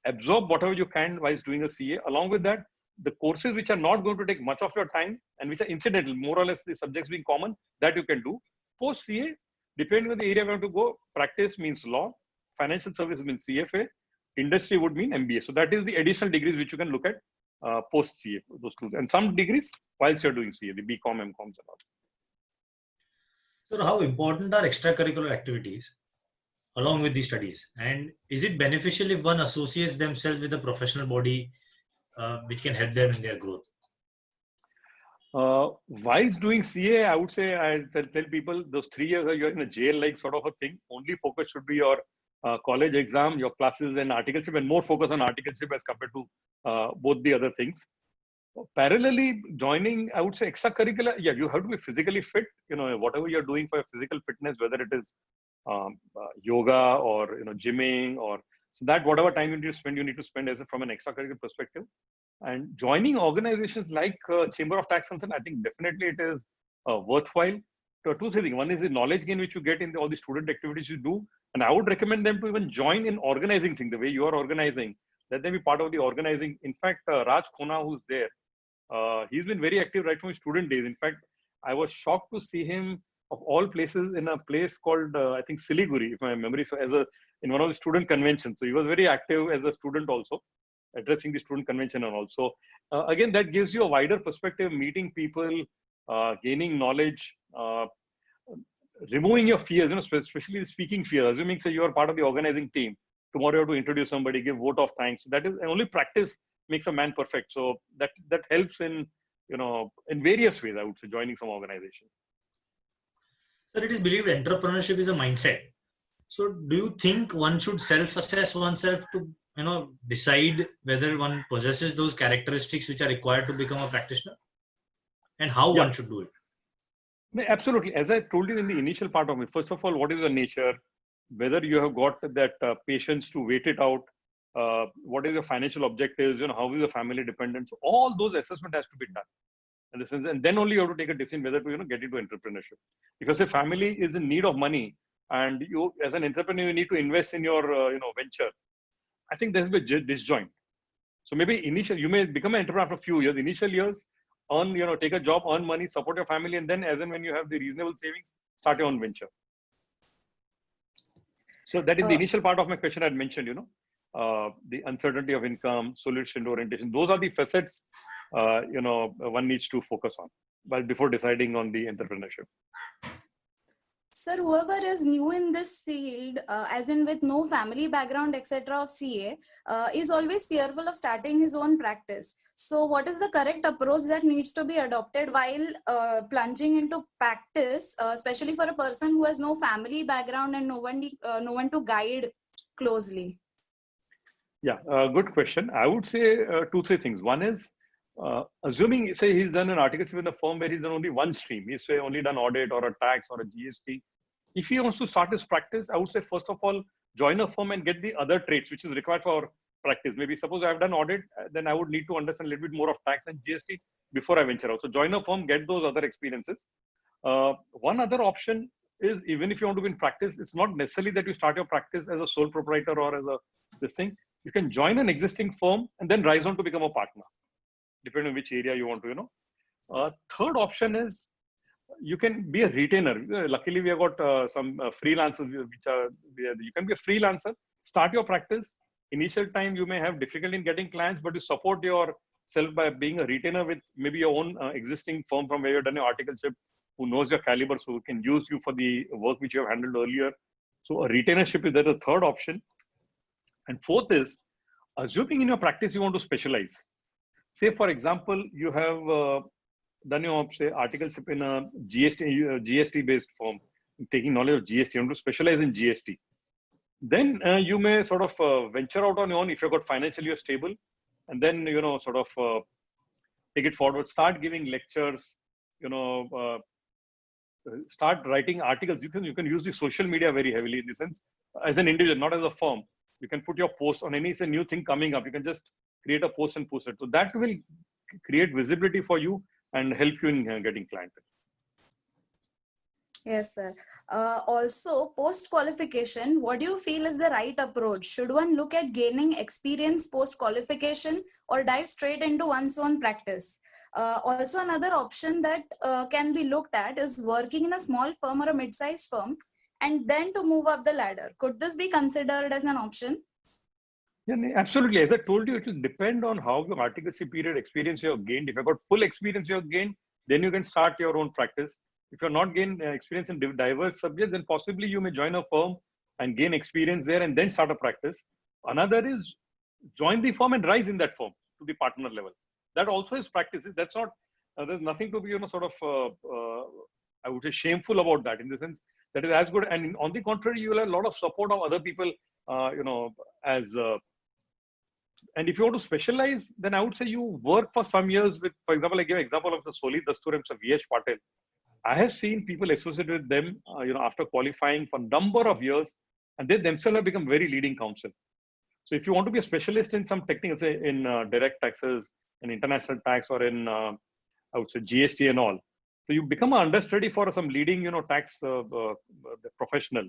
absorb whatever you can while doing a CA. Along with that, the courses which are not going to take much of your time and which are incidental, more or less the subjects being common, that you can do. Post CA, depending on the area you want to go, practice means law, financial services means CFA, industry would mean MBA. So that is the additional degrees which you can look at post CA, those two, and some degrees whilst you're doing CA, the BCom, MComs and all.
So how important are extracurricular activities along with the studies? And is it beneficial if one associates themselves with a professional body which can help them in their growth?
Whilst doing CA, I would say, I tell people, those 3 years you're in a jail-like sort of a thing. Only focus should be your college exam, your classes and articleship, and more focus on articleship as compared to both the other things. Parallelly joining, I would say extracurricular, yeah, you have to be physically fit, whatever you're doing for your physical fitness, whether it is yoga or, gymming, or so that whatever time you need to spend as from an extracurricular perspective. And joining organizations like Chamber of Tax Concern, I think definitely it is worthwhile. Two things. One is the knowledge gain which you get in all the student activities you do. And I would recommend them to even join in organizing things, the way you are organizing, let them be part of the organizing. In fact, Raj Khona, who's there, he's been very active right from his student days. In fact, I was shocked to see him, of all places, in a place called, I think, Siliguri, if my memory so, in one of the student conventions. So he was very active as a student also, addressing the student convention and also. Again, that gives you a wider perspective, meeting people, gaining knowledge, removing your fears, especially the speaking fear. Assuming, say, you are part of the organizing team, tomorrow you have to introduce somebody, give vote of thanks. That is only practice makes a man perfect. So that helps in, in various ways, I would say, joining some organization.
Sir, it is believed entrepreneurship is a mindset. So do you think one should self-assess oneself to, decide whether one possesses those characteristics which are required to become a practitioner, and how one should do it?
Absolutely. As I told you in the initial part of it, first of all, what is your nature? Whether you have got that patience to wait it out, what is your financial objectives, how is your family dependence, all those assessment has to be done. And then only you have to take a decision whether to get into entrepreneurship. If you say family is in need of money and you as an entrepreneur you need to invest in your venture, I think there's a disjoint. So maybe initial you may become an entrepreneur after a few years. Initial years, earn, take a job, earn money, support your family, and then as and when you have the reasonable savings, start your own venture. So that is the initial part of my question I had mentioned, the uncertainty of income, solution orientation. Those are the facets, one needs to focus on before deciding on the entrepreneurship.
Sir, whoever is new in this field, as in with no family background, etc. of CA, is always fearful of starting his own practice. So what is the correct approach that needs to be adopted while plunging into practice, especially for a person who has no family background and no one to guide closely?
Yeah, good question. I would say 2-3 things. One is, assuming, say, he's done an articleship in a firm where he's done only one stream, he's say only done audit or a tax or a GST. If he wants to start his practice, I would say, first of all, join a firm and get the other traits which is required for practice. Maybe suppose I've done audit, then I would need to understand a little bit more of tax and GST before I venture out. So join a firm, get those other experiences. One other option is, even if you want to be in practice, it's not necessarily that you start your practice as a sole proprietor or as this thing. You can join an existing firm and then rise on to become a partner, depending on which area you want to, Third option is you can be a retainer. Luckily, we have got some freelancers, you can be a freelancer, start your practice. Initial time, you may have difficulty in getting clients, but you support yourself by being a retainer with maybe your own existing firm from where you've done your articleship, who knows your caliber, so who can use you for the work which you have handled earlier. So a retainership is the third option. And fourth is, assuming in your practice you want to specialize. Say, for example, you have done your, say, articleship in a GST-based firm, taking knowledge of GST, you want to specialize in GST. Then you may sort of venture out on your own if you've got financially you're stable, and then, sort of take it forward, start giving lectures, start writing articles. You can use the social media very heavily in the sense, as an individual, not as a firm. You can put your post on any new thing coming up. You can just create a post and post it. So that will create visibility for you and help you in getting clientele.
Yes, sir. Also, post-qualification, what do you feel is the right approach? Should one look at gaining experience post-qualification or dive straight into one's own practice? Also, another option that can be looked at is working in a small firm or a mid-sized firm and then to move up the ladder. Could this be considered as an option?
Yeah, absolutely. As I told you, it will depend on how your articleship period experience you have gained. If you've got full experience you have gained, then you can start your own practice. If you're not gained experience in diverse subjects, then possibly you may join a firm and gain experience there and then start a practice. Another is join the firm and rise in that firm to the partner level. That also is practices. That's not, there's nothing to be, I would say shameful about that, in the sense that is as good. And on the contrary, you will have a lot of support of other people, and if you want to specialize, then I would say you work for some years with, for example, I give an example of the Solid Dastur and VH Patel. I have seen people associated with them, after qualifying for a number of years, and they themselves have become very leading counsel. So if you want to be a specialist in some technical, say in direct taxes, in international tax, or in, I would say GST and all, so you become an understudy for some leading, tax professional,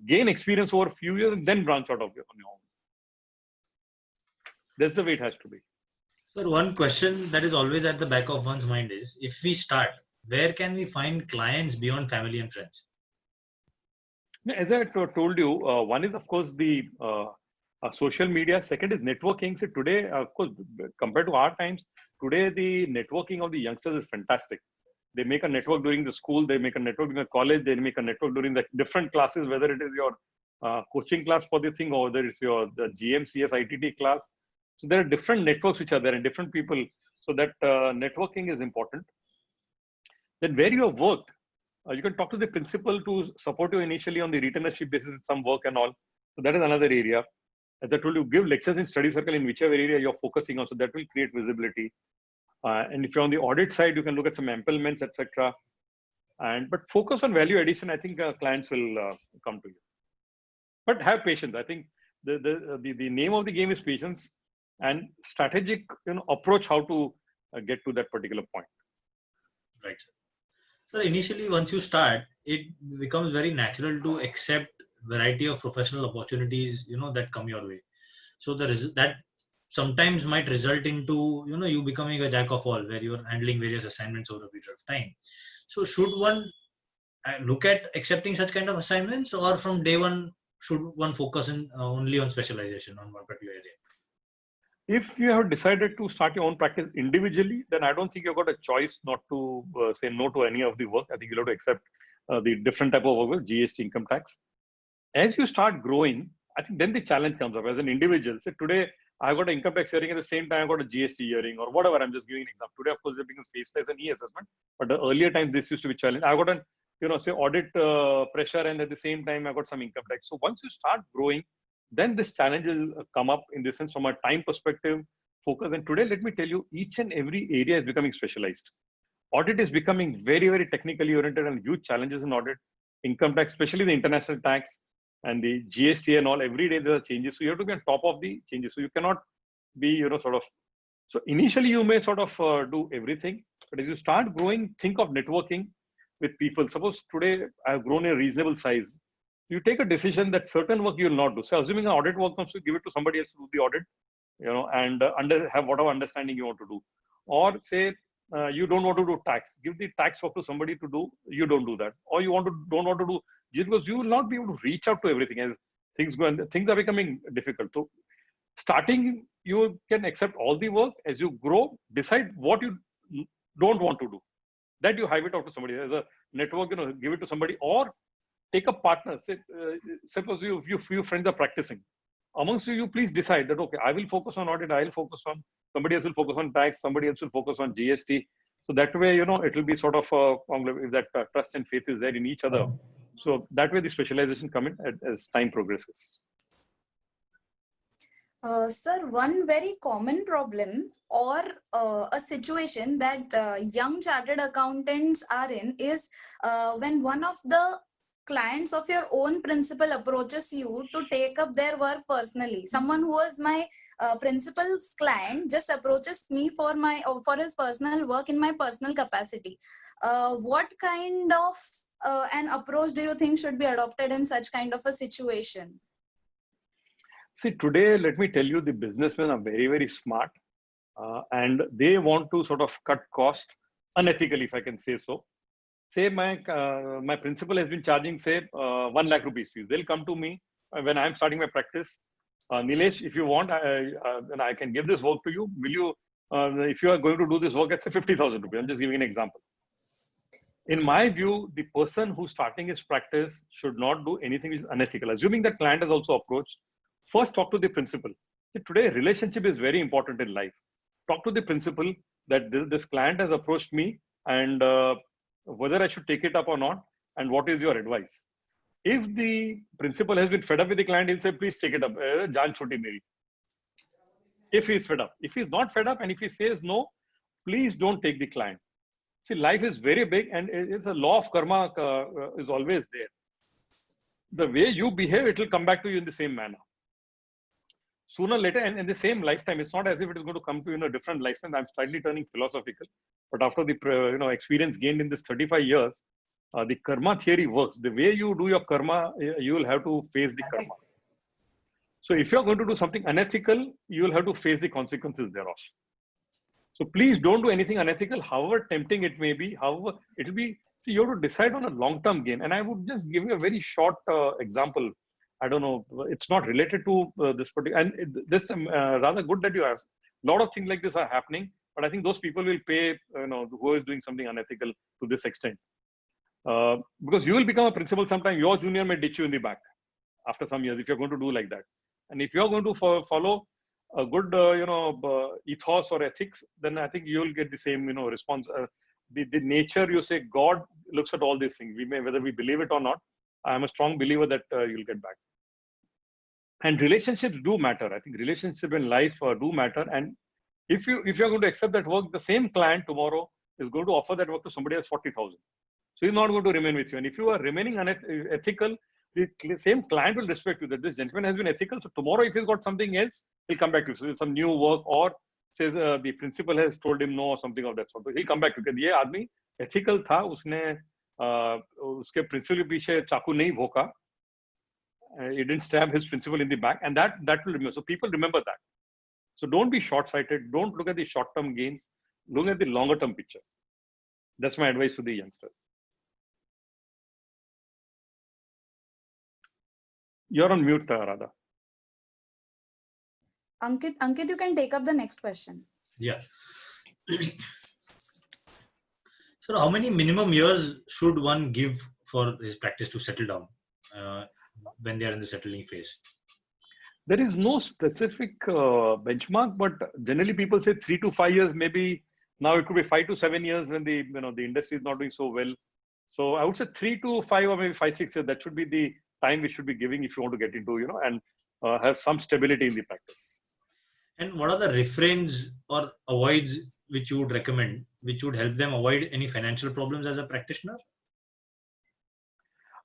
gain experience over a few years, and then branch out on your own. That's the way it has to be.
So one question that is always at the back of one's mind is, if we start, where can we find clients beyond family and friends?
As I told you, one is, of course, the social media. Second is networking. So today, of course, compared to our times, today the networking of the youngsters is fantastic. They make a network during the school, they make a network during the college, they make a network during the different classes, whether it is your coaching class for the thing, or whether it's your the GMCS ITT class. So there are different networks which are there and different people. So that networking is important. Then where you have worked, you can talk to the principal to support you initially on the retainership basis with some work and all. So that is another area. As I told you, give lectures in study circle in whichever area you're focusing on. So that will create visibility. And if you're on the audit side, you can look at some employments, etc. But focus on value addition. I think clients will come to you. But have patience. I think the name of the game is patience and strategic approach how to get to that particular point.
Right. So initially, once you start, it becomes very natural to accept variety of professional opportunities, that come your way. So that sometimes might result into, you becoming a jack of all, where you're handling various assignments over a period of time. So should one look at accepting such kind of assignments, or from day one, should one focus only on specialization on one particular area?
If you have decided to start your own practice individually, then I don't think you've got a choice not to say no to any of the work. I think you'll have to accept the different type of work, GST, income tax. As you start growing, I think then the challenge comes up as an individual. Say today, I've got an income tax hearing, at the same time I've got a GST hearing or whatever. I'm just giving an example. Today, of course, they're being faced as an e-assessment, but the earlier times this used to be challenged. I've got an, say audit pressure, and at the same time I've got some income tax. So once you start growing, then this challenge will come up in the sense from a time perspective, focus. And today, let me tell you, each and every area is becoming specialized. Audit is becoming very, very technically oriented, and huge challenges in audit. Income tax, especially the international tax and the GST and all, every day there are changes. So you have to be on top of the changes. So you cannot be, so initially you may sort of do everything, but as you start growing, think of networking with people. Suppose today I've grown a reasonable size. You take a decision that certain work you will not do. So assuming an audit work comes to, give it to somebody else to do the audit, and have whatever understanding you want to do. Or say you don't want to do tax, give the tax work to somebody to do, you don't do that. Or you don't want to do, just because you will not be able to reach out to everything as things go, and things are becoming difficult. So starting, you can accept all the work. As you grow, decide what you don't want to do. That you have it out to somebody as a network, give it to somebody, or take a partner. Say, suppose few friends are practicing. Amongst you, please decide that, okay, I will focus on audit, I will focus on, somebody else will focus on tax, somebody else will focus on GST. So that way, it will be sort of, if that trust and faith is there in each other. So that way the specialization come in as time progresses.
Sir, one very common problem or a situation that young chartered accountants are in is when one of the clients of your own principal approaches you to take up their work personally. Someone who is my principal's client just approaches me for his personal work in my personal capacity. What kind of an approach do you think should be adopted in such kind of a situation?
See, today, let me tell you, the businessmen are very, very smart, and they want to sort of cut cost unethically, if I can say so. Say my principal has been charging, say, 1 lakh rupees fees. They'll come to me when I'm starting my practice. Nilesh, if you want, then I can give this work to you. Will you, if you are going to do this work at say 50,000 rupees, I'm just giving an example. In my view, the person who's starting his practice should not do anything which is unethical. Assuming that client has also approached, first talk to the principal. See, today, relationship is very important in life. Talk to the principal that this client has approached me, and whether I should take it up or not, and what is your advice. If the principal has been fed up with the client, he'll say, please take it up. Jaan choti meri. If he's fed up. If he's not fed up, and if he says no, please don't take the client. See, life is very big, and it's a law of karma is always there. The way you behave, it will come back to you in the same manner. Sooner or later, and in the same lifetime, it's not as if it is going to come to you in a different lifetime. I'm slightly turning philosophical, but after the experience gained in this 35 years, the karma theory works. The way you do your karma, you will have to face the karma. So if you're going to do something unethical, you will have to face the consequences thereof. So please don't do anything unethical, however tempting it may be, however it will be. See, you have to decide on a long-term gain. And I would just give you a very short example. I don't know, it's not related to this particular, and this rather good that you asked. A lot of things like this are happening, but I think those people will pay, who is doing something unethical to this extent. Because you will become a principal sometime, your junior may ditch you in the back after some years if you're going to do like that. And if you're going to follow a good, ethos or ethics, then I think you'll get the same, response. The nature, you say, God looks at all these things. Whether we believe it or not, I'm a strong believer that you'll get back. And relationships do matter. I think relationships in life do matter. And if you're going to accept that work, the same client tomorrow is going to offer that work to somebody else 40,000. So he's not going to remain with you. And if you are remaining unethical, the same client will respect you that this gentleman has been ethical. So tomorrow, if he's got something else, he'll come back to you. So some new work, or says the principal has told him no or something of that sort. So he'll come back to you. Ye aadmi ethical tha, usne uske principal ke piche chaku nahi bhoka. He didn't stab his principal in the back, and that will remember. So people remember that. So don't be short-sighted. Don't look at the short-term gains. Look at the longer-term picture. That's my advice to the youngsters. You're on mute, Radha.
Ankit, you can take up the next question.
Yeah. So how many minimum years should one give for his practice to settle down when they are in the settling phase?
There is no specific benchmark, but generally people say 3 to 5 years. Maybe now it could be 5 to 7 years when the industry is not doing so well. So I would say 3 to 5 or maybe 5, 6 years. That should be the time we should be giving if you want to get into and have some stability in the practice.
And what are the refrains or avoids which you would recommend, which would help them avoid any financial problems as a practitioner?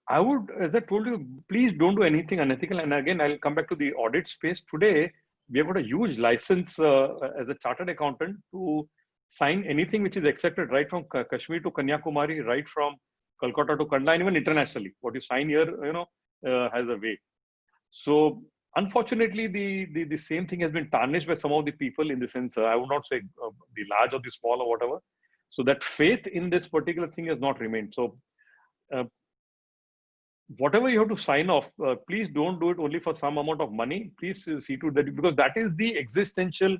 I would, as I told you, please don't do anything unethical. And again, I'll come back to the audit space. Today, we have got a huge license as a chartered accountant to sign anything which is accepted right from Kashmir to Kanyakumari, right from Calcutta to Kandla, and even internationally. What you sign here, has a weight. So unfortunately, the same thing has been tarnished by some of the people in the sense, I would not say the large or the small or whatever. So that faith in this particular thing has not remained. So whatever you have to sign off, please don't do it only for some amount of money. Please see to that, because that is the existential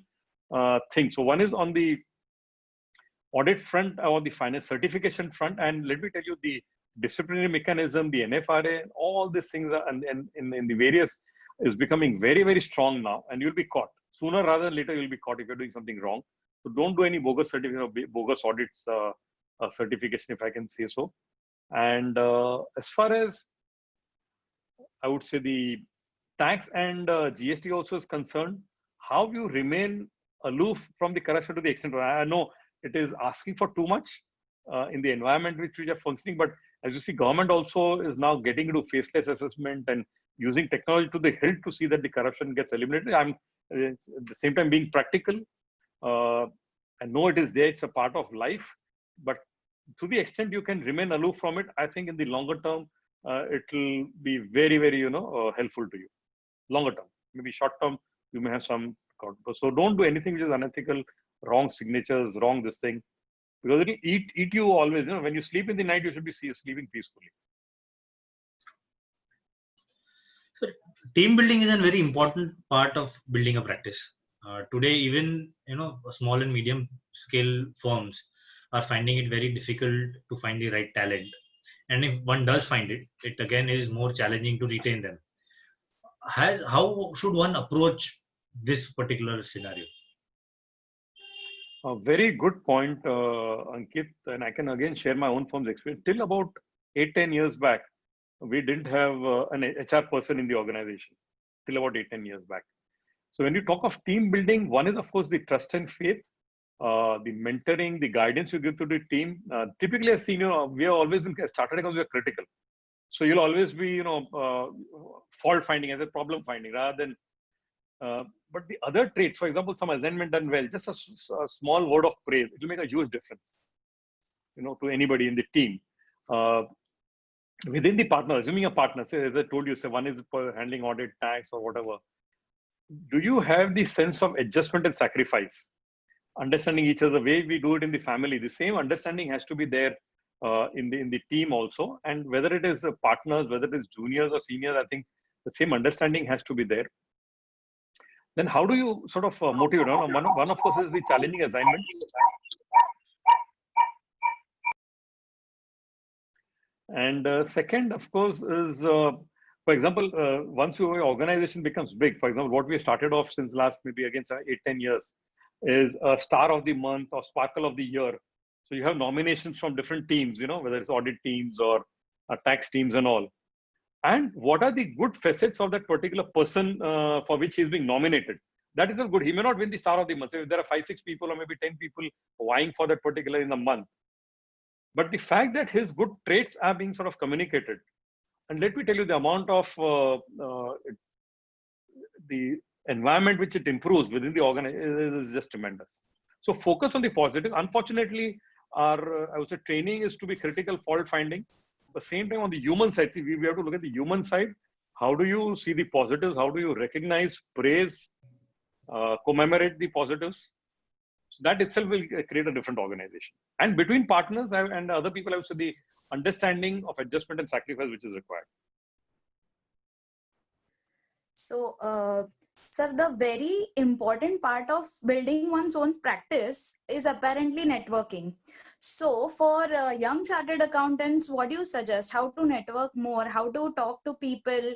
thing. So one is on the audit front or the finance certification front. And let me tell you, the disciplinary mechanism, the NFRA, all these things are, and in the various is becoming very, very strong now, and you'll be caught. Sooner rather than later, you'll be caught if you're doing something wrong. So don't do any bogus certificate or bogus audits certification, if I can say so. And as far as I would say the tax and GST also is concerned, how you remain aloof from the corruption to the extent. I know it is asking for too much in the environment which we are functioning, but As you see, government also is now getting into faceless assessment and using technology to the hilt to see that the corruption gets eliminated. I'm at the same time being practical. I know it is there; it's a part of life, but to the extent you can remain aloof from it, I think in the longer term, it will be very, very helpful to you. Longer term, maybe short term, you may have some. So don't do anything which is unethical, wrong signatures, wrong this thing, because it will eat you always. When you sleep in the night, you should be sleeping peacefully.
So team building is a very important part of building a practice. Today, even small and medium scale firms are finding it very difficult to find the right talent, and if one does find it, it again is more challenging to retain them. How should one approach this particular scenario?
A very good point, Ankit, and I can again share my own firm's experience. Till about 8-10 years back, we didn't have an HR person in the organization. Till about 8-10 years back. So when you talk of team building, one is of course the trust and faith, the mentoring, the guidance you give to the team. Typically, as senior, we have always been started because we are critical. So you'll always be, fault finding as a problem finding rather than. But the other traits, for example, some assignment done well, just a small word of praise, it will make a huge difference, to anybody in the team. Within the partner, assuming a partner, say, as I told you, say one is for handling audit, tax, or whatever. Do you have the sense of adjustment and sacrifice? Understanding each other, the way we do it in the family, the same understanding has to be there in the team also. And whether it is partners, whether it is juniors or seniors, I think the same understanding has to be there. Then how do you sort of motivate? One, of course, is the challenging assignments. And second, of course, is, for example, once your organization becomes big, for example, what we started off since last maybe again 8-10 years is a star of the month or sparkle of the year. So you have nominations from different teams, whether it's audit teams or tax teams and all. And what are the good facets of that particular person for which he's being nominated? That is all good. He may not win the star of the month. So if there are 5-6 people or maybe 10 people vying for that particular in the month, but the fact that his good traits are being sort of communicated, and let me tell you, the amount of the environment which it improves within the organization is just tremendous. So focus on the positive. Unfortunately, our I would say training is to be critical, fault finding. At the same time, on the human side, see, we have to look at the human side. How do you see the positives? How do you recognize, praise, commemorate the positives? So that itself will create a different organization. And between partners and other people, I would say the understanding of adjustment and sacrifice which is required.
So, sir, the very important part of building one's own practice is apparently networking. So for young chartered accountants, what do you suggest? How to network more? How to talk to people?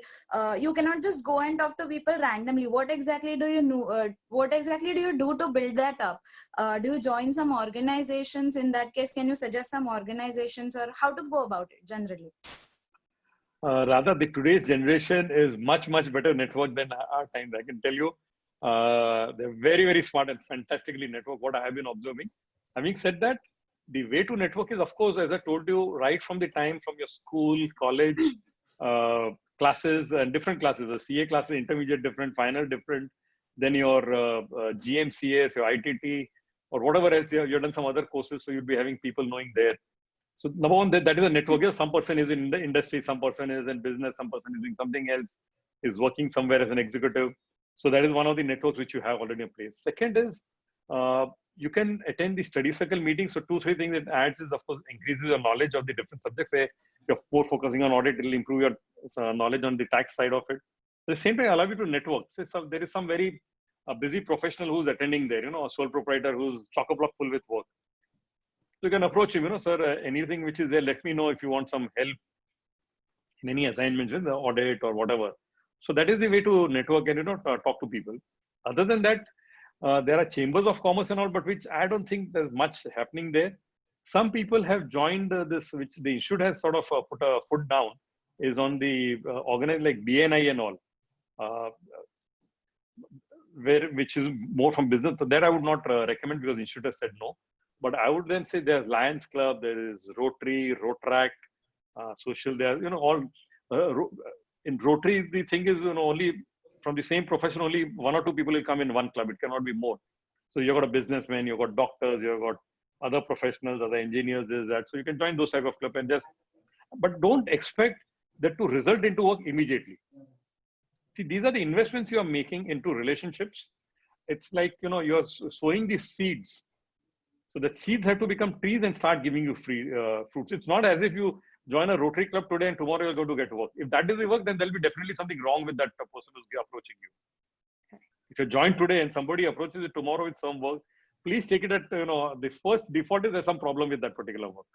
You cannot just go and talk to people randomly. What exactly do you know? What exactly do you do to build that up? Do you join some organizations? In that case, can you suggest some organizations or how to go about it generally?
Rather, today's generation is much better network than our time. I can tell you, they're very, very smart and fantastically network. What I have been observing. Having said that, the way to network is, of course, as I told you, right from the time from your school, college, classes, and different classes. The CA classes, intermediate different, final different. Then your GMCS, your ITT, or whatever else you've done some other courses, so you'll be having people knowing there. So number one, that is a network. Some person is in the industry, some person is in business, some person is doing something else, is working somewhere as an executive. So that is one of the networks which you have already in place. Second is you can attend the study circle meetings. So 2-3 things it adds is, of course, increases your knowledge of the different subjects. Say you're more focusing on audit, it will improve your knowledge on the tax side of it. At the same time, allow you to network. So there is some very busy professional who's attending there, a sole proprietor who's chock-a-block full with work. You can approach him, sir, anything which is there, let me know if you want some help in any assignments in the audit or whatever. So that is the way to network and, talk to people. Other than that, there are chambers of commerce and all, but which I don't think there's much happening there. Some people have joined this, which the institute has sort of put a foot down, is on the organized like BNI and all, which is more from business. So that I would not recommend because the institute has said no. But I would then say there's Lions Club, there is Rotary, Rotaract, social. They are, all in Rotary. The thing is, only from the same profession, only one or two people will come in one club. It cannot be more. So you've got a businessman, you've got doctors, you've got other professionals, other engineers, this, that. So you can join those type of club and but don't expect that to result into work immediately. See, these are the investments you are making into relationships. It's like, you're sowing these seeds. So the seeds have to become trees and start giving you free fruits. It's not as if you join a Rotary club today and tomorrow you're going to get work. If that is the work, then there'll be definitely something wrong with that person who's approaching you. If you join today and somebody approaches you tomorrow with some work, please take it at, the first default is there's some problem with that particular work.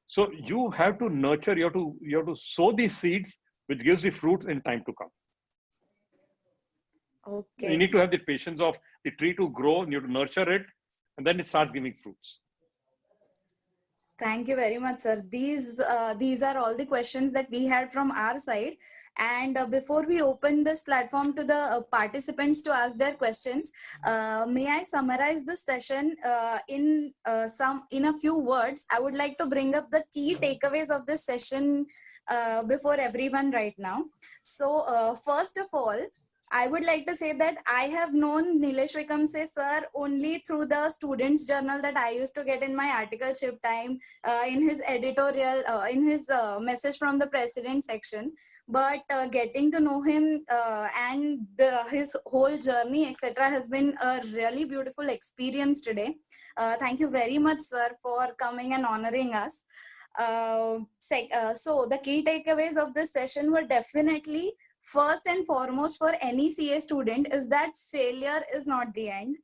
So you have to nurture, you have to sow these seeds, which gives the fruit in time to come.
Okay.
You need to have the patience of the tree to grow, you have to nurture it, and then it starts giving fruits.
Thank you very much, sir. These are all the questions that we had from our side. And before we open this platform to the participants to ask their questions, may I summarize this session in a few words? I would like to bring up the key takeaways of this session before everyone right now. So first of all, I would like to say that I have known Nilesh Rikamse sir only through the students' journal that I used to get in my articleship time, in his editorial, in his message from the president section. But getting to know him and his whole journey, etc., has been a really beautiful experience today. Thank you very much, sir, for coming and honoring us. So the key takeaways of this session were definitely, first and foremost, for any CA student, is that failure is not the end.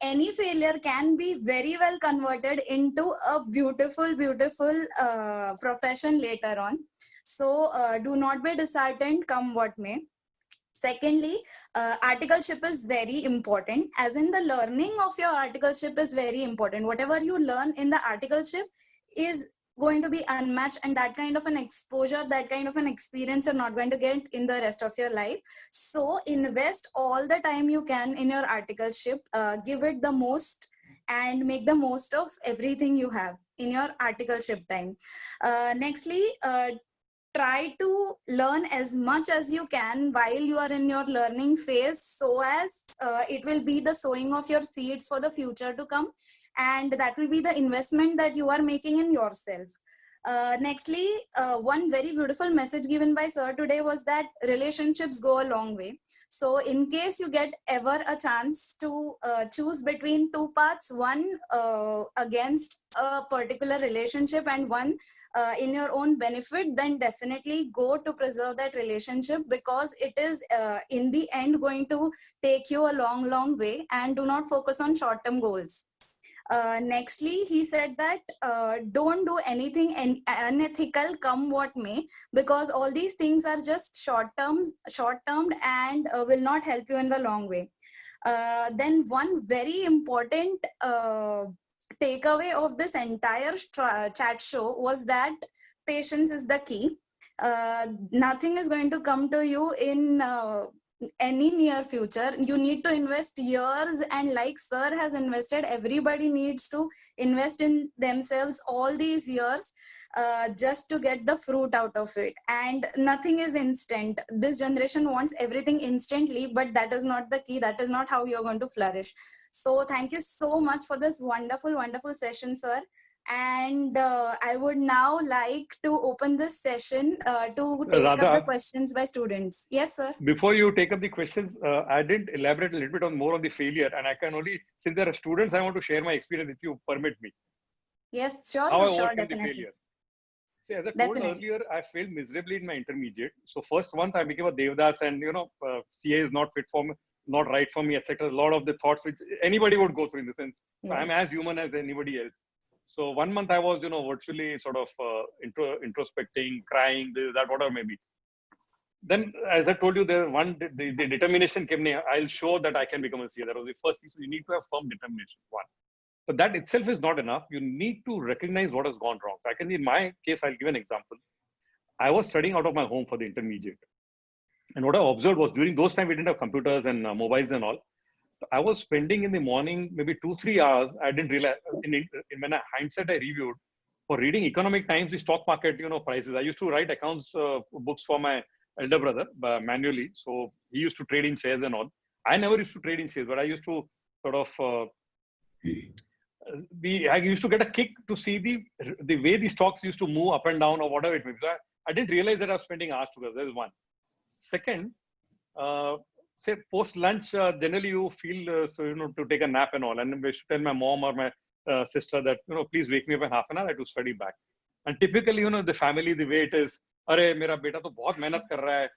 Any failure can be very well converted into a beautiful profession later on. So do not be disheartened, come what may. Secondly, articleship is very important, as in the learning of your articleship is very important. Whatever you learn in the articleship is going to be unmatched, and that kind of an exposure, that kind of an experience you're not going to get in the rest of your life. So invest all the time you can in your articleship, give it the most and make the most of everything you have in your articleship time. Nextly, try to learn as much as you can while you are in your learning phase, so as it will be the sowing of your seeds for the future to come, and that will be the investment that you are making in yourself. Nextly, one very beautiful message given by sir today was that relationships go a long way. So in case you get ever a chance to choose between two paths, one against a particular relationship and one in your own benefit, then definitely go to preserve that relationship, because it is in the end going to take you a long way, and do not focus on short-term goals. Nextly, he said that don't do anything unethical, come what may, because all these things are just short-term and will not help you in the long way. Then one very important takeaway of this entire chat show was that patience is the key. Nothing is going to come to you in any near future. You need to invest years, and like sir has invested, everybody needs to invest in themselves all these years just to get the fruit out of it. And nothing is instant. This generation wants everything instantly, but that is not the key. That is not how you're going to flourish. So thank you so much for this wonderful session, sir. And I would now like to open this session to take
Radha,
up the questions by students. Yes, sir.
Before you take up the questions, I did elaborate a little bit more on the failure, and I can only, since there are students, I want to share my experience, if you permit me.
Yes, sure,
How I
sure,
overcame the
definitely.
failure. See, as I told
Definitely.
earlier, I failed miserably in my intermediate. So first month I became a Devdas, and CA is not fit for me, not right for me, etc. A lot of the thoughts which anybody would go through, in the sense,
Yes.
I'm as human as anybody else. So 1 month I was, virtually sort of introspecting, crying, this, that, whatever may be. Then, as I told you, the determination came. I'll show that I can become a CA. That was the first thing. So you need to have firm determination. One. But that itself is not enough. You need to recognize what has gone wrong. In my case, I'll give an example. I was studying out of my home for the intermediate. And what I observed was, during those times, we didn't have computers and mobiles and all. I was spending in the morning maybe 2-3 hours. I didn't realize, when I hindsight, I reviewed. for reading Economic Times, the stock market, prices. I used to write accounts books for my elder brother manually. So he used to trade in shares and all. I never used to trade in shares, but I used to sort of I used to get a kick to see the way the stocks used to move up and down or whatever it may be. So I didn't realize that I was spending hours together. That is one. Second, say post lunch, generally you feel to take a nap and all. And I should tell my mom or my sister that please wake me up in half an hour. I have to study back. And typically, the family, the way it is, अरे मेरा बेटा तो बहुत मेहनत कर रहा है.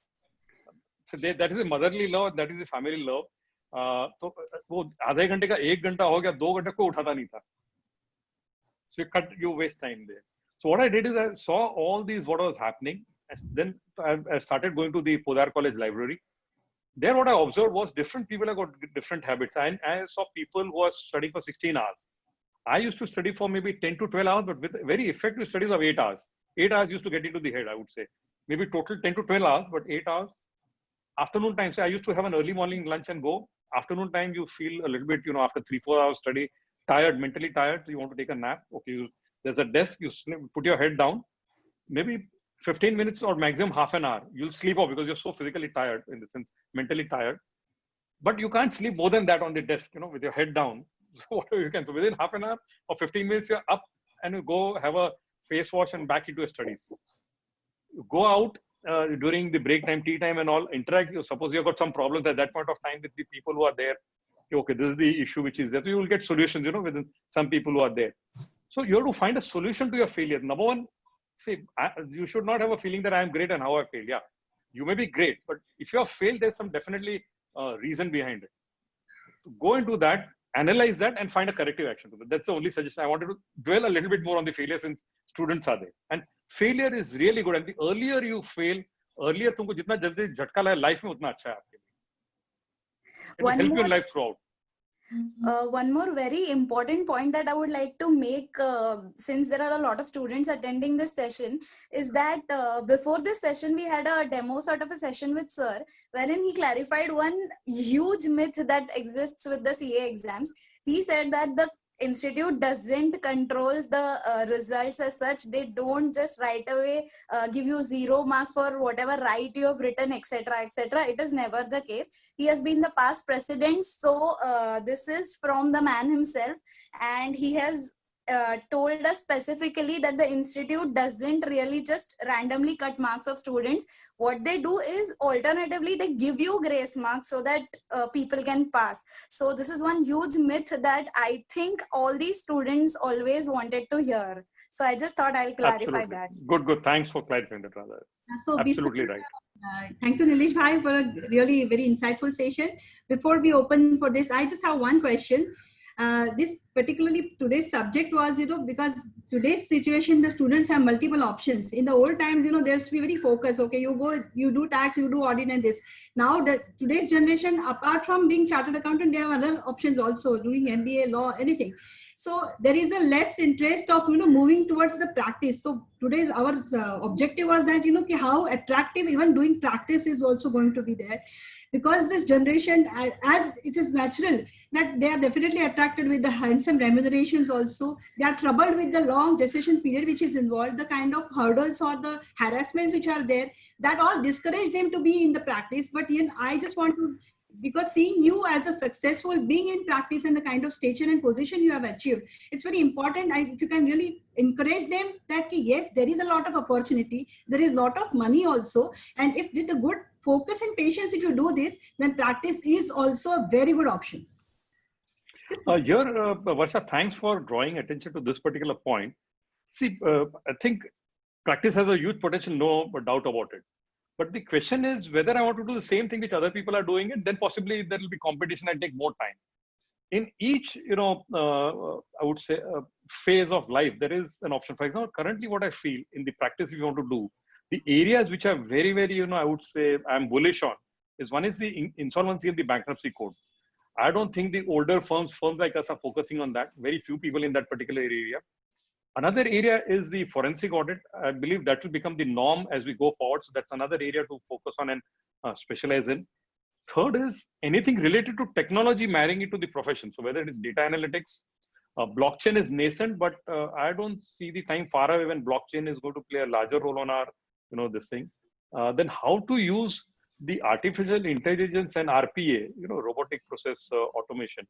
So that is a motherly love, that is a family love. तो वो आधे घंटे का 1 घंटा हो गया, 2 घंटे को उठाता नहीं था. So you waste time there. So what I did is I saw all these what was happening. Then I started going to the Podar College library. There what I observed was different people have got different habits. I saw people who are studying for 16 hours. I used to study for maybe 10 to 12 hours, but with very effective studies of 8 hours. 8 hours used to get into the head, I would say. Maybe total 10 to 12 hours, but 8 hours. Afternoon time, so I used to have an early morning lunch and go. Afternoon time, you feel a little bit, after 3-4 hours study, tired, mentally tired, so you want to take a nap. Okay, there's a desk, you put your head down. Maybe 15 minutes or maximum half an hour. You'll sleep off because you're so physically tired, in the sense, mentally tired. But you can't sleep more than that on the desk, with your head down. So whatever you can. So within half an hour or 15 minutes, you're up and you go have a face wash and back into your studies. You go out during the break time, tea time and all, interact. Suppose you've got some problems at that point of time with the people who are there. Okay, this is the issue which is there. So you will get solutions, with some people who are there. So you have to find a solution to your failure. Number one, see, you should not have a feeling that I am great and how I failed. Yeah, you may be great, but if you have failed, there's some definitely reason behind it. So go into that, analyze that and find a corrective action to that. That's the only suggestion. I wanted to dwell a little bit more on the failure since students are there. And failure is really good. And the earlier you fail, earlier तुमको जितना जल्दी झटका लगे life में उतना अच्छा है आपके लिए. It will help you in life throughout.
One more very important point that I would like to make, since there are a lot of students attending this session, is that before this session, we had a demo sort of a session with sir, wherein he clarified one huge myth that exists with the CA exams. He said that the institute doesn't control the results as such. They don't just right away give you 0 marks for whatever right you have written, etc., etc. It is never the case. He has been the past president, so this is from the man himself, and he has told us specifically that the institute doesn't really just randomly cut marks of students. What they do is alternatively they give you grace marks so that people can pass. So this is one huge myth that I think all these students always wanted to hear. So I just thought I'll clarify that.
Good. Thanks for clarifying that, Radha.
So
absolutely right.
Thank you, Nilesh Bhai, for a really very insightful session. Before we open for this, I just have one question. This particularly today's subject was, because today's situation, the students have multiple options. In the old times, they have to be very focused. Okay, you go, you do tax, you do audit and this. Now, today's generation, apart from being chartered accountant, they have other options also, doing MBA, law, anything. So there is a less interest of, moving towards the practice. So today's our objective was that, how attractive even doing practice is also going to be there. Because this generation, as it is natural, that they are definitely attracted with the handsome remunerations also. They are troubled with the long gestation period which is involved, the kind of hurdles or the harassments which are there, that all discourage them to be in the practice. But I just want to, because seeing you as a successful being in practice and the kind of stature and position you have achieved, it's very important. If you can really encourage them that yes, there is a lot of opportunity, there is a lot of money also, and if with a good focus and patience, if you do this, then practice is also a very good option.
Varsha, thanks for drawing attention to this particular point. See, I think practice has a huge potential, no doubt about it. But the question is whether I want to do the same thing which other people are doing it, then possibly there will be competition and take more time. In each, I would say, phase of life, there is an option. For example, currently what I feel in the practice we want to do, the areas which are very, very, I would say I'm bullish on is one is the insolvency and the bankruptcy code. I don't think the older firms like us are focusing on that. Very few people in that particular area. Another area is the forensic audit. I believe that will become the norm as we go forward. So that's another area to focus on and specialize in. Third is anything related to technology, marrying it to the profession. So whether it is data analytics, Blockchain is nascent, but I don't see the time far away when blockchain is going to play a larger role on our, this thing. Then how to use the artificial intelligence and RPA, robotic process automation,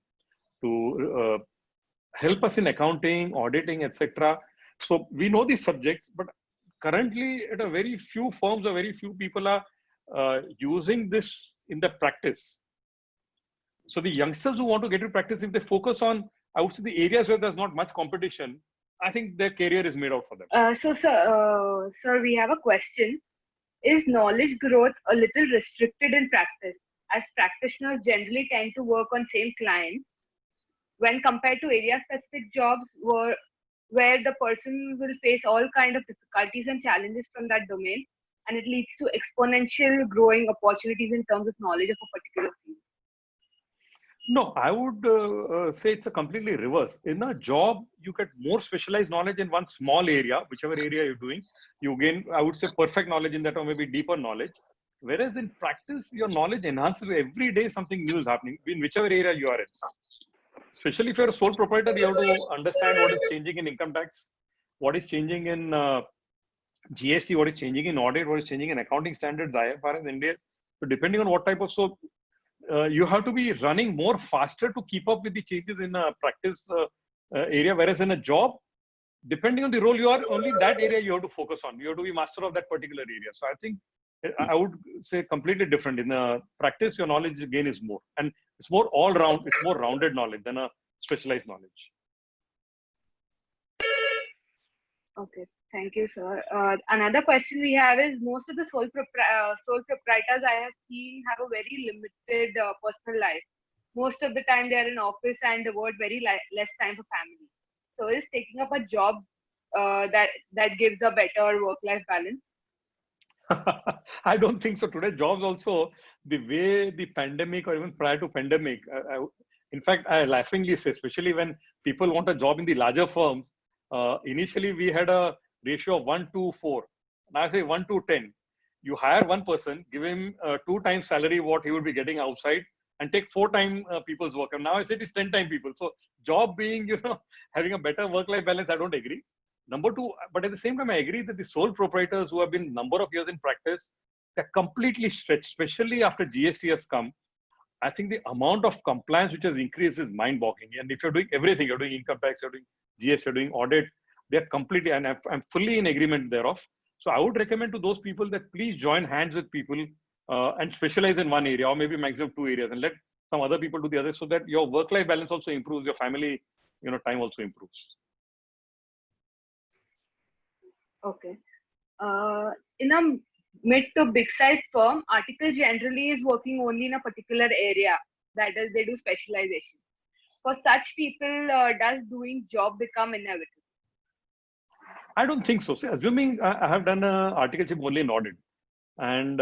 to help us in accounting, auditing, etc. So we know these subjects, but currently at a very few firms or very few people are using this in the practice. So the youngsters who want to get into practice, if they focus on, I would say, the areas where there's not much competition, I think their career is made out for them.
Sir, we have a question. Is knowledge growth a little restricted in practice, as practitioners generally tend to work on same clients when compared to area-specific jobs where the person will face all kind of difficulties and challenges from that domain, and it leads to exponential growing opportunities in terms of knowledge of a particular field?
No, I would say it's a completely reverse. In a job, you get more specialized knowledge in one small area, whichever area you're doing. You gain, I would say, perfect knowledge in that, or maybe deeper knowledge. Whereas in practice, your knowledge enhances every day. Something new is happening in whichever area you are in. Especially if you're a sole proprietor, you have to understand what is changing in income tax, what is changing in GST, what is changing in audit, what is changing in accounting standards, IFRS, NDS. So depending on what type of, you have to be running more faster to keep up with the changes in a practice area. Whereas in a job, depending on the role you are, only that area you have to focus on. You have to be master of that particular area. So I think I would say completely different. In a practice, your knowledge gain is more, and it's more all round. It's more rounded knowledge than a specialized knowledge.
Okay, thank you, sir. Another question we have is, most of the sole proprietors I have seen have a very limited personal life. Most of the time they are in office and devote very less time for family. So is taking up a job that gives a better work-life balance?
I don't think so. Today, jobs also, the way the pandemic or even prior to pandemic, in fact, I laughingly say, especially when people want a job in the larger firms, initially we had a ratio of 1:4. Now I say 1:10. You hire one person, give him 2 times salary what he would be getting outside, and take 4 times people's work. And now I say it is 10 times people. So job being, having a better work-life balance, I don't agree. Number 2, but at the same time, I agree that the sole proprietors who have been number of years in practice, they're completely stretched, especially after GST has come. I think the amount of compliance which has increased is mind-boggling. And if you're doing everything, you're doing income tax, you're doing GST, you're doing audit, they're completely, and I'm fully in agreement thereof. So I would recommend to those people that please join hands with people and specialize in one area, or maybe maximum 2 areas, and let some other people do the other, so that your work-life balance also improves, your family, time also improves.
Okay. In a mid to big size firm, article generally is working only in a particular area. That is, they do specialization. For such people, does doing job become inevitable?
I don't think so. See, assuming I have done an articleship only in audit, and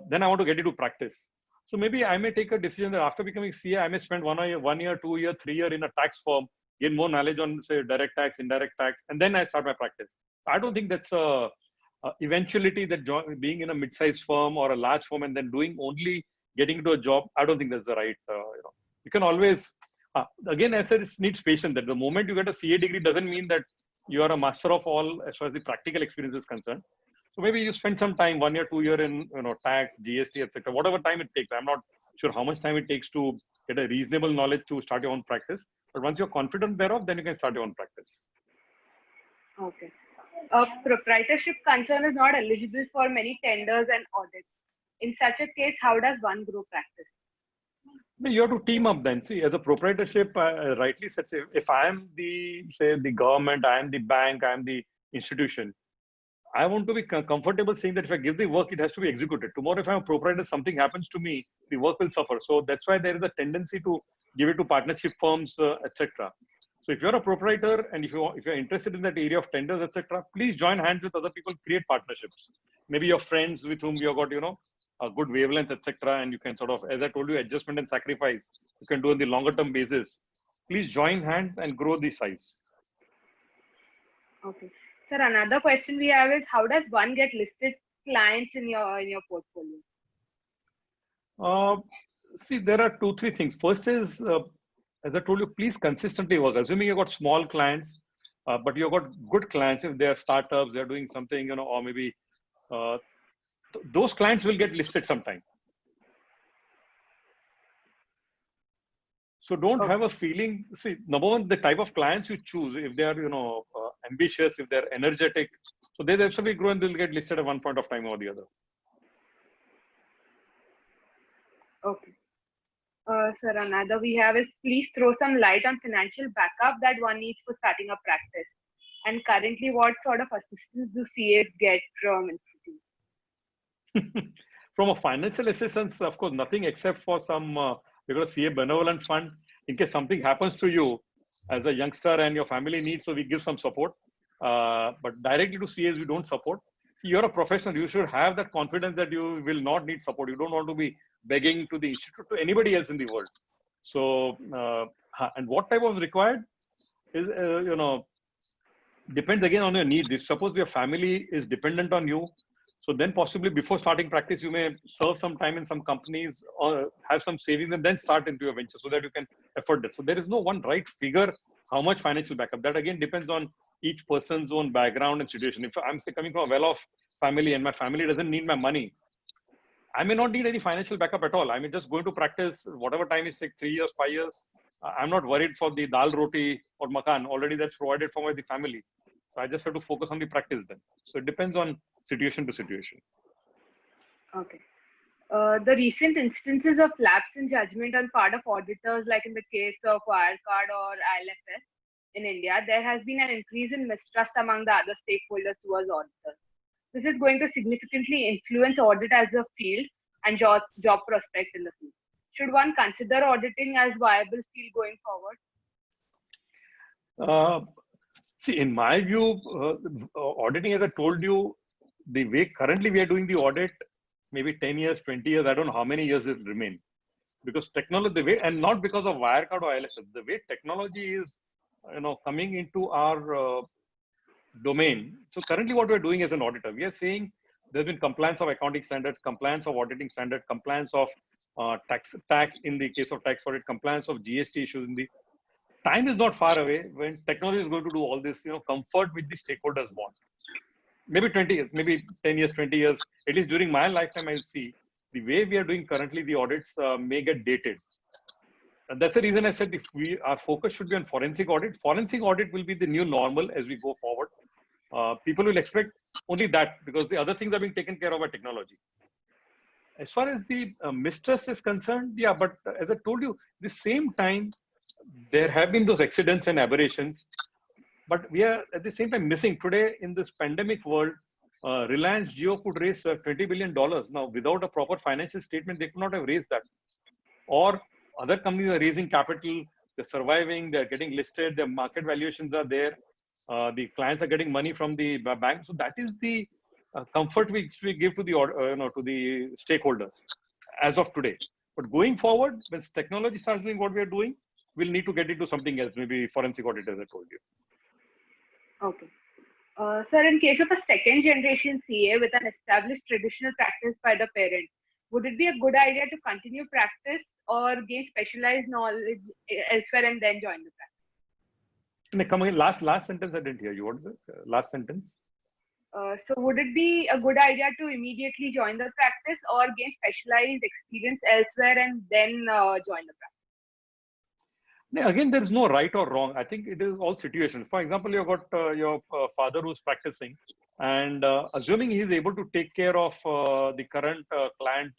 then I want to get into practice. So maybe I may take a decision that after becoming CA, I may spend 1 year, 2 year, 3 year in a tax firm, gain more knowledge on, say, direct tax, indirect tax, and then I start my practice. I don't think that's a eventuality that being in a mid-sized firm or a large firm and then doing only getting into a job. I don't think that's the right, you can always, again, I said, it needs patience. That the moment you get a CA degree doesn't mean that you are a master of all as far as the practical experience is concerned. So maybe you spend some time, 1 year, 2 year in, tax, GST, etc. Whatever time it takes. I'm not sure how much time it takes to get a reasonable knowledge to start your own practice. But once you're confident thereof, then you can start your own practice.
Okay. A proprietorship concern is not eligible for many tenders and audits. In such a case, how does one grow practice?
You have to team up then. See, as a proprietorship, rightly said, if I am the government, I am the bank, I am the institution, I want to be comfortable saying that if I give the work, it has to be executed. Tomorrow, if I'm a proprietor, something happens to me, the work will suffer. So that's why there is a tendency to give it to partnership firms, etc. So if you're a proprietor and if you're interested in that area of tenders, etc., please join hands with other people, create partnerships. Maybe your friends with whom you've got, a good wavelength, etc. And you can sort of, as I told you, adjustment and sacrifice, you can do on the longer term basis. Please join hands and grow the size.
Okay. Sir, another question we have is, how does one get listed clients in your portfolio?
See, there are 2-3 things. First is, as I told you, please consistently work. Assuming you've got small clients, but you've got good clients, if they're startups, they're doing something, or maybe those clients will get listed sometime. So don't have a feeling. See, number one, the type of clients you choose, if they are, ambitious, if they're energetic, so they actually grow and they'll get listed at one point of time or the other.
Okay. Sir, another we have is please throw some light on financial backup that one needs for starting a practice. And currently, what sort of assistance do CAs get from institutes?
From a financial assistance, of course, nothing except for some, because CA benevolent fund, in case something happens to you as a youngster and your family needs, so we give some support. But directly to CAs, we don't support. See, you're a professional, you should have that confidence that you will not need support. You don't want to be begging to the institute, to anybody else in the world. So, and what type of required is, depends again on your needs. If suppose your family is dependent on you, so then possibly before starting practice, you may serve some time in some companies or have some savings and then start into your venture so that you can afford it. So there is no one right figure how much financial backup. That again depends on each person's own background and situation. If I'm coming from a well-off family and my family doesn't need my money, I may not need any financial backup at all. I may just go into practice, whatever time it takes, 3 years, 5 years. I'm not worried for the dal roti or makan. Already that's provided for the family. So I just have to focus on the practice then. So it depends on situation to situation.
Okay. The recent instances of lapse in judgment on part of auditors, like in the case of Wirecard or ILFS in India, there has been an increase in mistrust among the other stakeholders towards auditors. This is going to significantly influence audit as a field and job prospects in the field. Should one consider auditing as viable field going forward?
See, in my view, auditing, as I told you, the way currently we are doing the audit, maybe 10 years, 20 years, I don't know how many years it will remain. Because technology, the way, and not because of Wirecard or ILFS, the way technology is, coming into our domain. So currently what we're doing as an auditor, we are saying there's been compliance of accounting standards, compliance of auditing standard, compliance of tax in the case of tax audit, compliance of GST issues in the time is not far away when technology is going to do all this, comfort which the stakeholders want. Maybe 20 years, maybe 10 years, 20 years, at least during my lifetime, I'll see the way we are doing currently the audits may get dated. And that's the reason I said our focus should be on forensic audit. Forensic audit will be the new normal as we go forward. People will expect only that because the other things are being taken care of by technology. As far as the mistrust is concerned, yeah, but as I told you, the same time, there have been those accidents and aberrations, but we are at the same time missing today in this pandemic world. Reliance Jio could raise $20 billion. Now, without a proper financial statement, they could not have raised that. Or other companies are raising capital, they're surviving, they're getting listed, their market valuations are there. The clients are getting money from the bank. So that is the comfort which we give to the to the stakeholders as of today. But going forward, when technology starts doing what we are doing, we'll need to get into something else, maybe forensic audit, as I told you.
Okay. Sir, in case of a second generation CA with an established traditional practice by the parent, would it be a good idea to continue practice or gain specialized knowledge elsewhere and then join the practice?
Come again, last sentence I didn't hear you. What is it? Last sentence?
So would it be a good idea to immediately join the practice or gain specialized experience elsewhere and then join the practice?
Again, there is no right or wrong. I think it is all situations. For example, you've got your father who's practicing, and assuming he's able to take care of the current client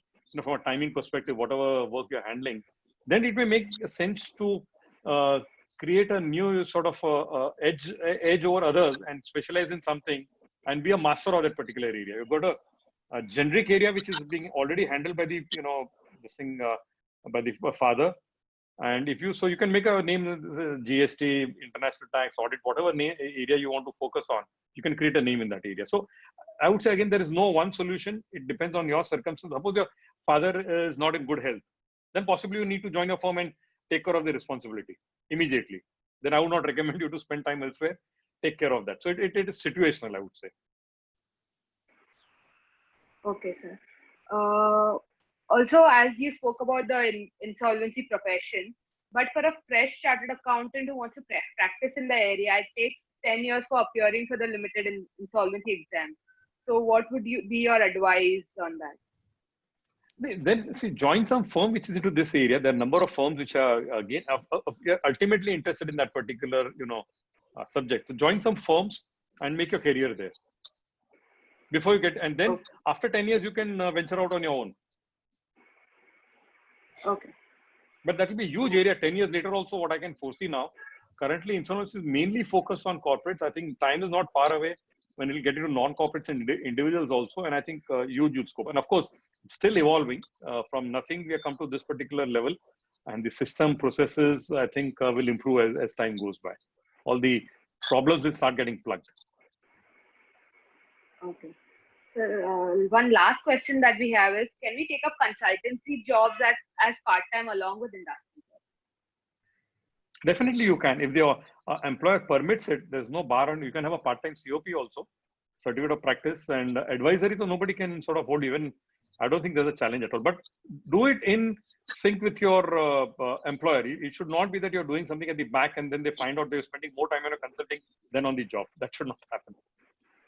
from a timing perspective, whatever work you're handling, then it may make sense to create a new sort of edge over others and specialize in something and be a master of that particular area. You've got a generic area which is being already handled by the by the father. And if you can make a name, GST, international tax, audit, whatever area you want to focus on, you can create a name in that area. So I would say, again, there is no one solution. It depends on your circumstances. Suppose your father is not in good health, then possibly you need to join your firm and take care of the responsibility immediately. Then I would not recommend you to spend time elsewhere. Take care of that. So it is situational, I would say.
Okay, sir. Also, as you spoke about the insolvency profession, But for a fresh chartered accountant who wants to practice in the area, it takes 10 years for appearing for the limited insolvency exam. So what would be your advice on that?
Then see, join some firm which is into this area. There are a number of firms which are again ultimately interested in that particular subject. So join some firms and make your career there before you get, and then
Okay.
after 10 years you can venture out on your own.
Okay.
But that will be a huge area 10 years later also. What I can foresee now, currently insurance is mainly focused on corporates. I think time is not far away when it will get into non-corporates and individuals also, and I think huge scope. And of course, it's still evolving. From nothing, we have come to this particular level, and the system processes, I think, will improve as time goes by. All the problems will start getting plugged.
Okay. So, one last question that we have is, can we take up consultancy jobs as part-time along with industry jobs?
Definitely you can. If your employer permits it, there's no bar on. You can have a part-time COP also, certificate of practice, and advisory, so nobody can sort of hold. Even I don't think there's a challenge at all. But do it in sync with your employer. It should not be that you're doing something at the back and then they find out they're spending more time on a consulting than on the job. That should not happen.